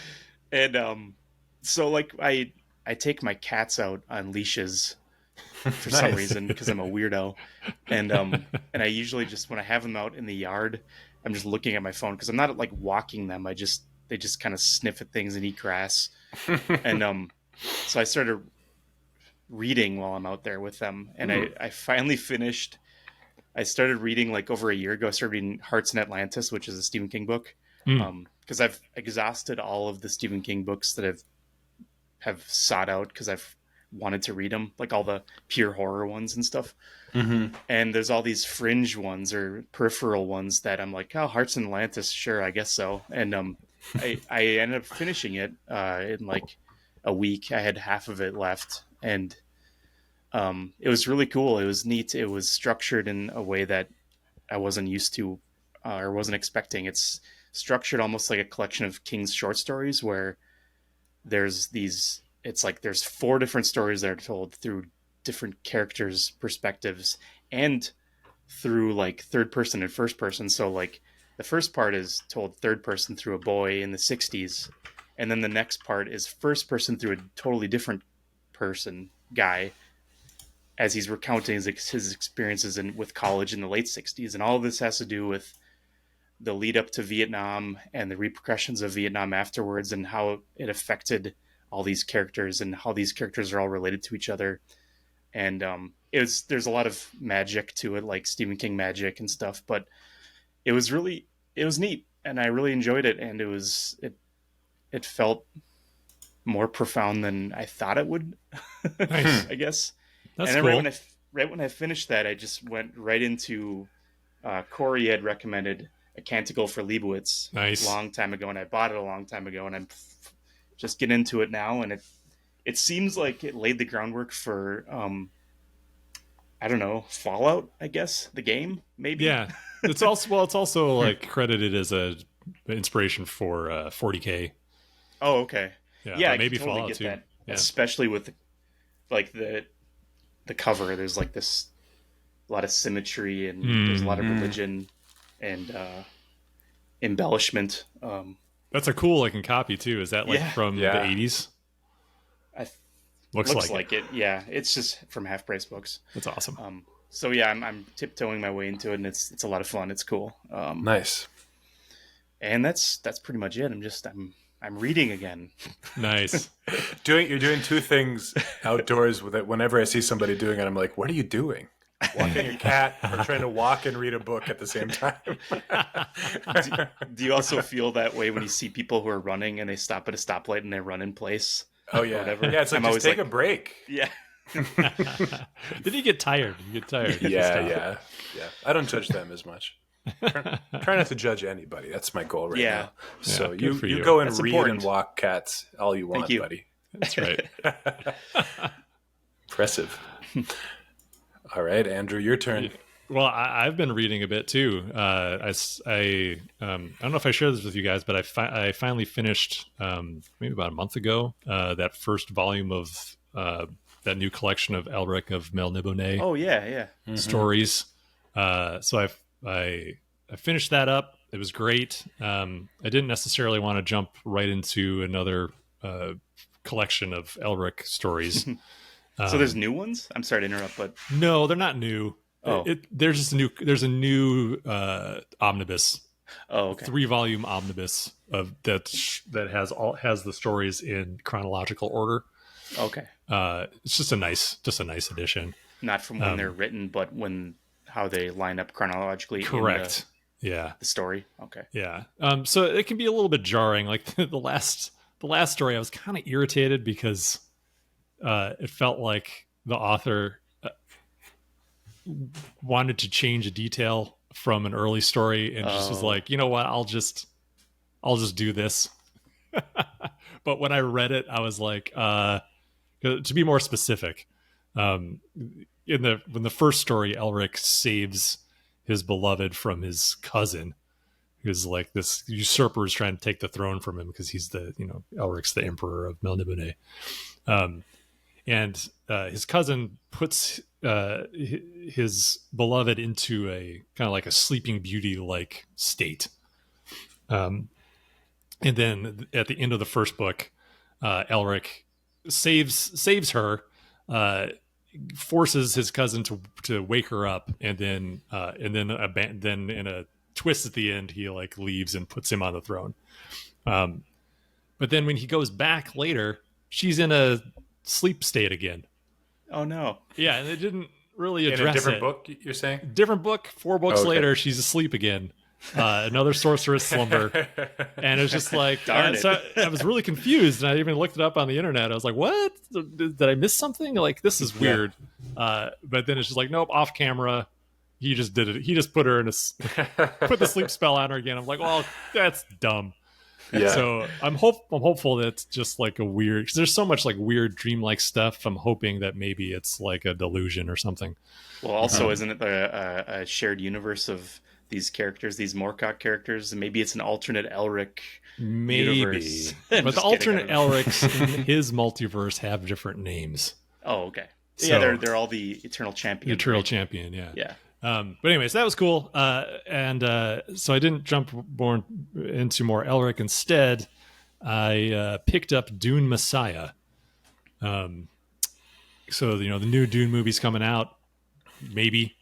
[SPEAKER 3] And so like I take my cats out on leashes for some reason because I'm a weirdo, and I usually just when I have them out in the yard, I'm just looking at my phone because I'm not like walking them. They just kind of sniff at things and eat grass, and so I started reading while I'm out there with them, and I finally finished I started reading like over a year ago. I started reading Hearts in Atlantis, which is a Stephen King book.
[SPEAKER 2] Mm.
[SPEAKER 3] Because I've exhausted all of the Stephen King books that have sought out because I've wanted to read them, like all the pure horror ones and stuff.
[SPEAKER 1] Mm-hmm.
[SPEAKER 3] And there's all these fringe ones or peripheral ones that I'm like, oh, Hearts in Atlantis, sure, I guess so. And I ended up finishing it in like a week. I had half of it left, and it was really cool. It was neat. It was structured in a way that I wasn't used to or wasn't expecting. It's structured almost like a collection of King's short stories where there's these, it's like there's 4 different stories that are told through different characters' perspectives and through like third person and first person. So like the first part is told third person through a boy in the 60s, and then the next part is first person through a totally different person, guy, as he's recounting his experiences with college in the late 60s. And all of this has to do with the lead up to Vietnam and the repercussions of Vietnam afterwards, and how it affected all these characters and how these characters are all related to each other. And there's a lot of magic to it, like Stephen King magic and stuff, but it was neat, and I really enjoyed it. And it felt more profound than I thought it would.
[SPEAKER 2] Nice.
[SPEAKER 3] I guess.
[SPEAKER 2] That's
[SPEAKER 3] and then
[SPEAKER 2] cool.
[SPEAKER 3] right when I finished that, I just went right into Corey had recommended A Canticle for Leibowitz
[SPEAKER 2] Nice.
[SPEAKER 3] a long time ago, and I bought it a long time ago, and I'm just getting into it now, and it seems like it laid the groundwork for I don't know, Fallout, I guess, the game, maybe.
[SPEAKER 2] Yeah. It's also like credited as a inspiration for 40K.
[SPEAKER 3] Oh, okay.
[SPEAKER 2] Yeah,
[SPEAKER 3] I
[SPEAKER 2] but maybe
[SPEAKER 3] can totally
[SPEAKER 2] Fallout
[SPEAKER 3] get
[SPEAKER 2] too.
[SPEAKER 3] that,
[SPEAKER 2] Yeah.
[SPEAKER 3] especially with like the cover. There's like this a lot of symmetry, and there's a lot of religion and embellishment.
[SPEAKER 2] That's a cool looking copy too. Is that like
[SPEAKER 3] Yeah.
[SPEAKER 2] from
[SPEAKER 1] Yeah.
[SPEAKER 2] the 80s?
[SPEAKER 3] I
[SPEAKER 2] Looks
[SPEAKER 3] looks
[SPEAKER 2] like
[SPEAKER 3] like it. Yeah, it's just from Half Price Books.
[SPEAKER 2] That's awesome.
[SPEAKER 3] So yeah, I'm tiptoeing my way into it, and it's a lot of fun. It's cool.
[SPEAKER 1] Nice.
[SPEAKER 3] And that's pretty much it. I'm reading again.
[SPEAKER 2] Nice.
[SPEAKER 1] You're doing 2 things outdoors with it. Whenever I see somebody doing it, I'm like, what are you doing? Walking your cat or trying to walk and read a book at the same time?
[SPEAKER 3] Do you also feel that way when you see people who are running and they stop at a stoplight and they run in place?
[SPEAKER 1] Oh yeah,
[SPEAKER 3] whatever?
[SPEAKER 1] yeah. It's like
[SPEAKER 3] I'm
[SPEAKER 1] just
[SPEAKER 3] always
[SPEAKER 1] take
[SPEAKER 3] like-
[SPEAKER 1] a break.
[SPEAKER 3] Yeah.
[SPEAKER 2] Did you get tired? You get tired.
[SPEAKER 1] Yeah. I don't judge them as much. Try not to judge anybody. That's my goal right
[SPEAKER 3] Yeah.
[SPEAKER 1] now. So
[SPEAKER 2] Yeah, good for
[SPEAKER 1] you
[SPEAKER 2] you.
[SPEAKER 1] go and
[SPEAKER 3] That's
[SPEAKER 1] read
[SPEAKER 3] important.
[SPEAKER 1] and walk cats all you want,
[SPEAKER 3] Thank you.
[SPEAKER 1] buddy.
[SPEAKER 2] That's right.
[SPEAKER 1] Impressive. All right, Andrew, your turn.
[SPEAKER 2] Well, I've been reading a bit too. I don't know if I shared this with you guys, but I finally finished maybe about a month ago that first volume of that new collection of Elric of Melniboné
[SPEAKER 3] Oh yeah.
[SPEAKER 2] stories. So I finished that up. It was great. I didn't necessarily want to jump right into another collection of Elric stories.
[SPEAKER 3] So there's new ones? I'm sorry to interrupt, but
[SPEAKER 2] No, they're not new.
[SPEAKER 3] Oh.
[SPEAKER 2] There's a new omnibus,
[SPEAKER 3] oh okay.
[SPEAKER 2] 3-volume omnibus of that has the stories in chronological order.
[SPEAKER 3] Okay.
[SPEAKER 2] It's just a nice edition.
[SPEAKER 3] Not from when they're written, but how they line up chronologically
[SPEAKER 2] Correct.
[SPEAKER 3] in the story. Okay.
[SPEAKER 2] Yeah. So it can be a little bit jarring. Like the last story, I was kind of irritated because it felt like the author wanted to change a detail from an early story and just was like, you know what, I'll just do this. But when I read it, I was like, to be more specific, when the first story, Elric saves his beloved from his cousin, who's like this usurper is trying to take the throne from him because he's Elric's the emperor of Melniboné. And his cousin puts his beloved into a kind of like a Sleeping Beauty like state. And then at the end of the first book, Elric saves her, forces his cousin to wake her up, and then in a twist at the end, he like leaves and puts him on the throne. But then when he goes back later, she's in a sleep state again.
[SPEAKER 3] Oh no.
[SPEAKER 2] Yeah, and it didn't really
[SPEAKER 1] In
[SPEAKER 2] address
[SPEAKER 1] a different
[SPEAKER 2] it.
[SPEAKER 1] book, you're saying?
[SPEAKER 2] Different book. 4 books
[SPEAKER 1] Okay.
[SPEAKER 2] later, she's asleep again. Another sorceress slumber. And it was just like,
[SPEAKER 3] Darn it.
[SPEAKER 2] so I was really confused, and I even looked it up on the internet. I was like, "What? Did I miss something? Like, this is weird." But then it's just like, nope, off camera. He just did it. He just put her in put the sleep spell on her again. I'm like, well, that's dumb.
[SPEAKER 1] Yeah.
[SPEAKER 2] So I'm hopeful that it's just like a weird, because there's so much like weird dreamlike stuff. I'm hoping that maybe it's like a delusion or something.
[SPEAKER 3] Well, also, isn't it a shared universe of these characters, these Moorcock characters? Maybe it's an alternate Elric universe.
[SPEAKER 2] But
[SPEAKER 3] I'm
[SPEAKER 2] the
[SPEAKER 3] just
[SPEAKER 2] alternate
[SPEAKER 3] kidding.
[SPEAKER 2] Elrics in his multiverse have different names.
[SPEAKER 3] Oh, okay.
[SPEAKER 2] So-
[SPEAKER 3] Yeah, they're all the Eternal Champion.
[SPEAKER 2] The Eternal
[SPEAKER 3] right?
[SPEAKER 2] Champion, yeah.
[SPEAKER 3] Yeah.
[SPEAKER 2] But anyways, that was cool. And so I didn't jump born into more Elric. Instead, I picked up Dune Messiah. So the new Dune movie's coming out. Maybe.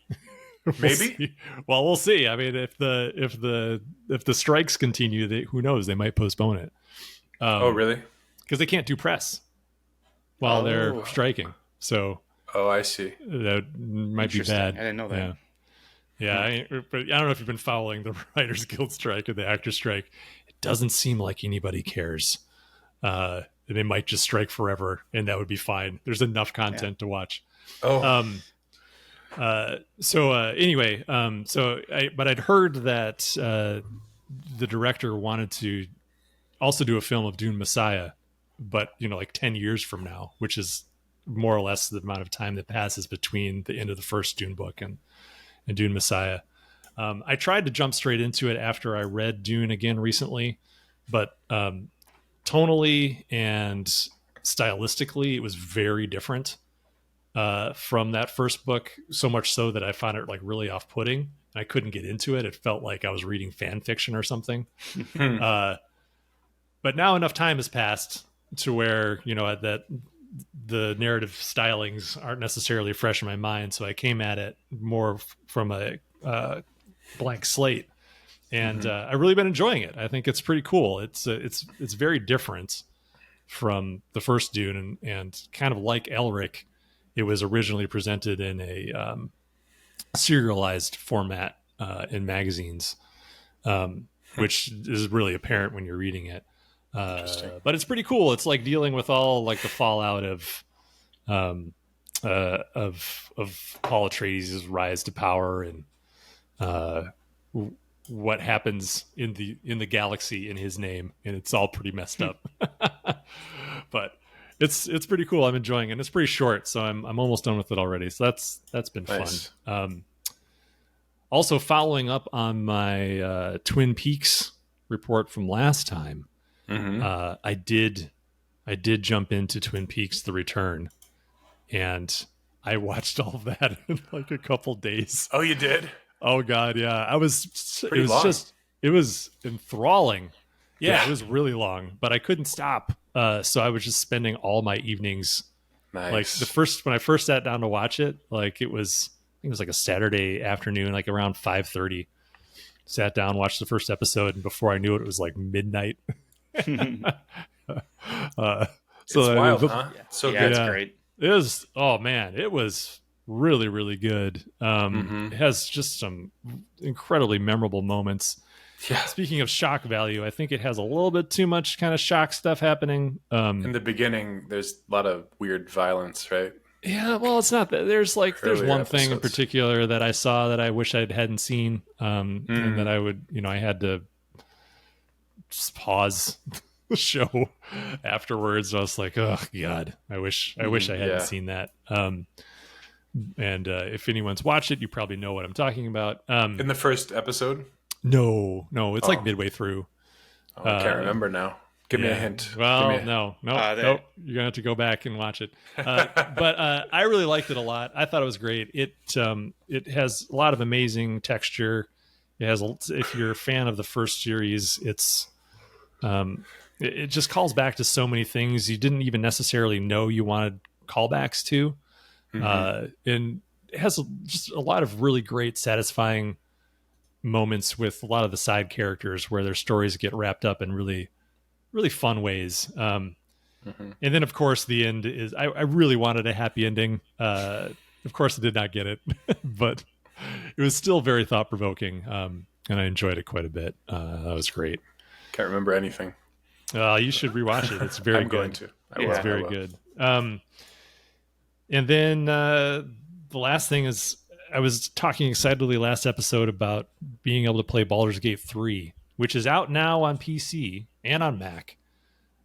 [SPEAKER 2] We'll
[SPEAKER 1] Maybe?
[SPEAKER 2] see. Well, we'll see. I mean, if the strikes continue, who knows? They might postpone it.
[SPEAKER 1] Oh, really?
[SPEAKER 2] Because they can't do press while they're striking. So
[SPEAKER 1] Oh, I see.
[SPEAKER 2] that might be
[SPEAKER 3] Interesting.
[SPEAKER 2] bad.
[SPEAKER 3] I didn't know that.
[SPEAKER 2] Yeah, but I don't know if you've been following the Writers Guild strike or the actor strike. It doesn't seem like anybody cares. They might just strike forever, and that would be fine. There's enough content to watch.
[SPEAKER 1] Oh,
[SPEAKER 2] Anyway, but I'd heard that the director wanted to also do a film of Dune Messiah, but like 10 years from now, which is more or less the amount of time that passes between the end of the first Dune book and Dune Messiah. I tried to jump straight into it after I read Dune again recently, but tonally and stylistically, it was very different from that first book, so much so that I found it like really off-putting. I couldn't get into it. It felt like I was reading fan fiction or something. But now enough time has passed to where, that the narrative stylings aren't necessarily fresh in my mind. So I came at it more from a blank slate, and I've really been enjoying it. I think it's pretty cool. It's very different from the first Dune, and kind of like Elric, it was originally presented in a serialized format in magazines, which is really apparent when you're reading it. But it's pretty cool. It's like dealing with all like the fallout of Paul Atreides' rise to power, and what happens in the galaxy in his name, and it's all pretty messed up. But it's pretty cool. I'm enjoying it. And it's pretty short, so I'm almost done with it already. So that's been
[SPEAKER 1] Nice.
[SPEAKER 2] fun. Also, following up on my Twin Peaks report from last time. I did jump into Twin Peaks: The Return, and I watched all of that in like a couple days.
[SPEAKER 1] oh, you did?
[SPEAKER 2] Oh God, yeah, it was
[SPEAKER 1] long.
[SPEAKER 2] it was enthralling.
[SPEAKER 1] Yeah.
[SPEAKER 2] It was really long, but I couldn't stop. So I was just spending all my evenings,
[SPEAKER 1] Nice.
[SPEAKER 2] like when I first sat down to watch it, like I think it was like a Saturday afternoon, like around 5:30. Sat down, watched the first episode, and before I knew it, it was like midnight.
[SPEAKER 1] It's wild, huh? So
[SPEAKER 3] Yeah,
[SPEAKER 1] good.
[SPEAKER 3] it's great.
[SPEAKER 2] It was, oh man, it was really, really good. It has just some incredibly memorable moments.
[SPEAKER 1] Yeah.
[SPEAKER 2] Speaking of shock value, I think it has a little bit too much kind of shock stuff happening.
[SPEAKER 1] In the beginning, there's a lot of weird violence, right?
[SPEAKER 2] Yeah, well, it's not that. There's
[SPEAKER 1] Earlier
[SPEAKER 2] one thing in
[SPEAKER 1] episodes.
[SPEAKER 2] particular that I saw that I wish I hadn't seen, and that I would, I had to just pause the show afterwards. I was like, oh God, I wish I hadn't
[SPEAKER 1] Yeah.
[SPEAKER 2] seen that. And if anyone's watched it, you probably know what I'm talking about.
[SPEAKER 1] In the first episode?
[SPEAKER 2] No, it's like midway through.
[SPEAKER 1] Oh, I can't remember now. Give me a
[SPEAKER 2] Yeah.
[SPEAKER 1] hint.
[SPEAKER 2] Well,
[SPEAKER 1] Give me a-
[SPEAKER 2] no.
[SPEAKER 3] there-
[SPEAKER 2] Nope. You're gonna have to go back and watch it. But I really liked it a lot. I thought it was great. It has a lot of amazing texture. It has, if you're a fan of the first series, it just calls back to so many things you didn't even necessarily know you wanted callbacks to, and it has just a lot of really great, satisfying moments with a lot of the side characters where their stories get wrapped up in really, really fun ways. And then, of course, the end is I really wanted a happy ending. of course, I did not get it, but it was still very thought provoking, and I enjoyed it quite a bit. That was great.
[SPEAKER 1] Can't remember anything.
[SPEAKER 2] You should rewatch it. It's very
[SPEAKER 1] I'm
[SPEAKER 2] good.
[SPEAKER 1] going to.
[SPEAKER 2] It's very good. And then the last thing is, I was talking excitedly last episode about being able to play Baldur's Gate 3, which is out now on PC and on Mac,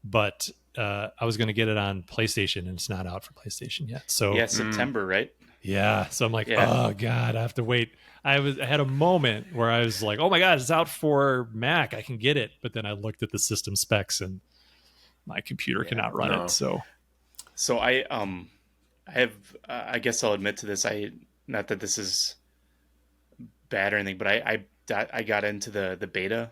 [SPEAKER 2] but I was going to get it on PlayStation, and it's not out for PlayStation yet. So
[SPEAKER 3] Yeah, September, right?
[SPEAKER 2] yeah. So I'm like, oh God, I have to wait. I had a moment where I was like, oh my God, it's out for Mac. I can get it. But then I looked at the system specs and my computer cannot run it.
[SPEAKER 3] So I have, I guess I'll admit to this. Not that this is bad or anything, but I got into the beta,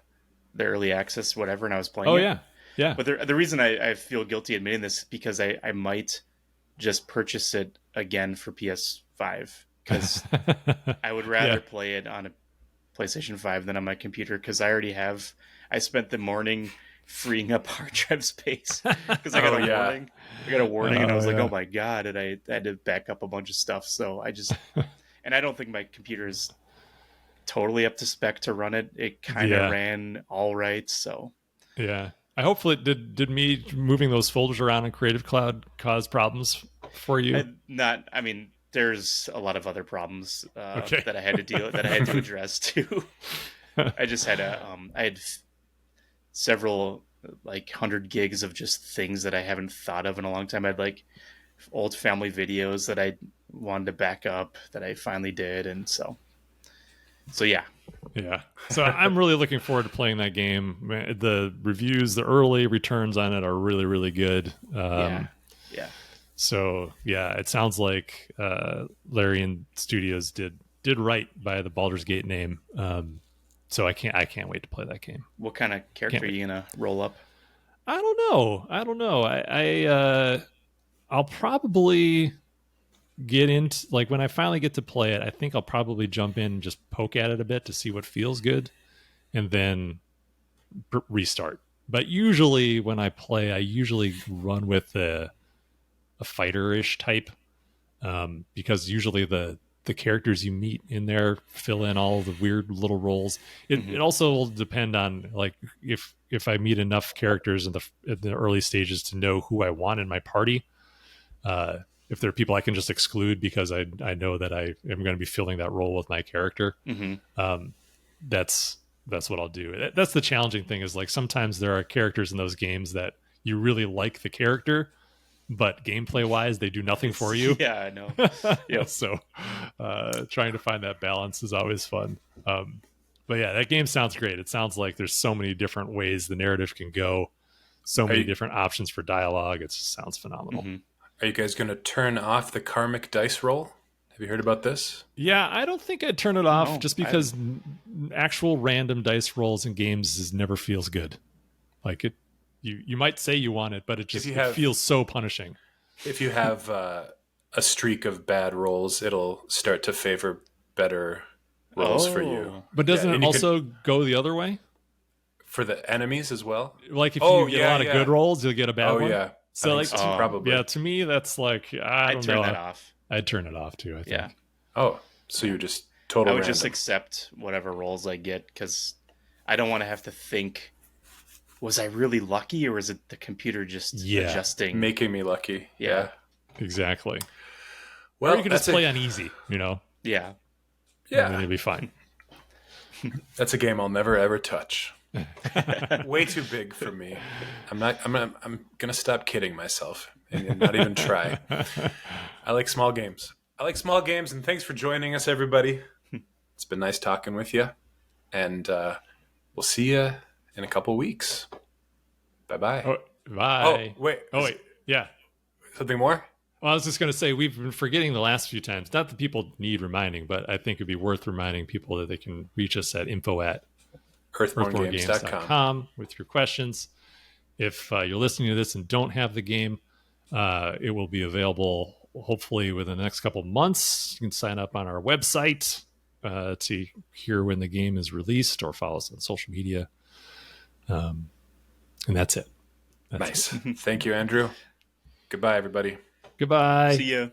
[SPEAKER 3] the early access, whatever, and I was playing it.
[SPEAKER 2] Yeah. Yeah.
[SPEAKER 3] But the reason I feel guilty admitting this is because I might just purchase it again for PS5, because I would rather play it on a PlayStation 5 than on my computer, because I spent the morning freeing up hard drive space because I got a warning. I got a warning, and I was like, oh my God, and I had to back up a bunch of stuff. So I just, and I don't think my computer is totally up to spec to run it. It kind of ran all right. So
[SPEAKER 2] yeah. I hopefully did me moving those folders around in Creative Cloud cause problems for you?
[SPEAKER 3] I mean, there's a lot of other problems that I had to address too. I just had I had several 100 gigs of just things that I haven't thought of in a long time. I had old family videos that I wanted to back up that I finally did, and so yeah.
[SPEAKER 2] Yeah. So I'm really looking forward to playing that game. The reviews, the early returns on it are really, really good.
[SPEAKER 3] Yeah.
[SPEAKER 2] So yeah, it sounds like Larian Studios did right by the Baldur's Gate name. So I can't wait to play that game.
[SPEAKER 3] What kind of character are you gonna roll up?
[SPEAKER 2] I don't know. I'll probably get into, when I finally get to play it, I think I'll probably jump in and just poke at it a bit to see what feels good, and then restart. But usually when I play, I usually run with a fighter-ish type, because usually the characters you meet in there fill in all the weird little roles. It also will depend on if I meet enough characters in the early stages to know who I want in my party. If there are people I can just exclude because I know that I am going to be filling that role with my character, that's what I'll do. That's the challenging thing, is sometimes there are characters in those games that you really like the character, but gameplay wise, they do nothing for you.
[SPEAKER 3] Yeah, I know.
[SPEAKER 2] Yeah. So trying to find that balance is always fun. But yeah, that game sounds great. It sounds like there's so many different ways the narrative can go, so many different options for dialogue. It just sounds phenomenal.
[SPEAKER 1] Are you guys going to turn off the karmic dice roll? Have you heard about this?
[SPEAKER 2] Yeah, I don't think I'd turn it off, just because actual random dice rolls in games never feels good. You might say you want it, but it feels so punishing.
[SPEAKER 1] If you have a streak of bad rolls, it'll start to favor better rolls for you.
[SPEAKER 2] But doesn't it also go the other way?
[SPEAKER 1] For the enemies as well?
[SPEAKER 2] If you get a lot of good rolls, you'll get a bad one?
[SPEAKER 1] Oh, yeah.
[SPEAKER 2] So
[SPEAKER 1] probably.
[SPEAKER 2] Yeah, to me, that's I'd
[SPEAKER 3] turn that off.
[SPEAKER 2] I'd turn it off too, I think.
[SPEAKER 3] Yeah.
[SPEAKER 1] Oh, so you just
[SPEAKER 3] I would just accept whatever rolls I get, because I don't want to have to think, was I really lucky, or is it the computer just adjusting?
[SPEAKER 1] Making me lucky. Yeah.
[SPEAKER 2] Exactly.
[SPEAKER 1] Well,
[SPEAKER 2] or you can just play on easy,
[SPEAKER 3] Yeah.
[SPEAKER 2] Yeah. And then you'll be fine.
[SPEAKER 1] That's a game I'll never ever touch. Way too big for me. I'm gonna stop kidding myself and not even try. I like small games. And thanks for joining us, everybody. It's been nice talking with you, and we'll see you in a couple weeks. Bye-bye.
[SPEAKER 2] Bye.
[SPEAKER 1] Oh, wait.
[SPEAKER 2] Yeah.
[SPEAKER 1] Something more?
[SPEAKER 2] Well, I was just going to say, we've been forgetting the last few times. Not that people need reminding, but I think it'd be worth reminding people that they can reach us at info@earthbornegames.com with your questions. If you're listening to this and don't have the game, it will be available hopefully within the next couple of months. You can sign up on our website to hear when the game is released, or follow us on social media. And that's it.
[SPEAKER 1] Nice. Thank you, Andrew. Goodbye, everybody.
[SPEAKER 2] Goodbye.
[SPEAKER 3] See ya.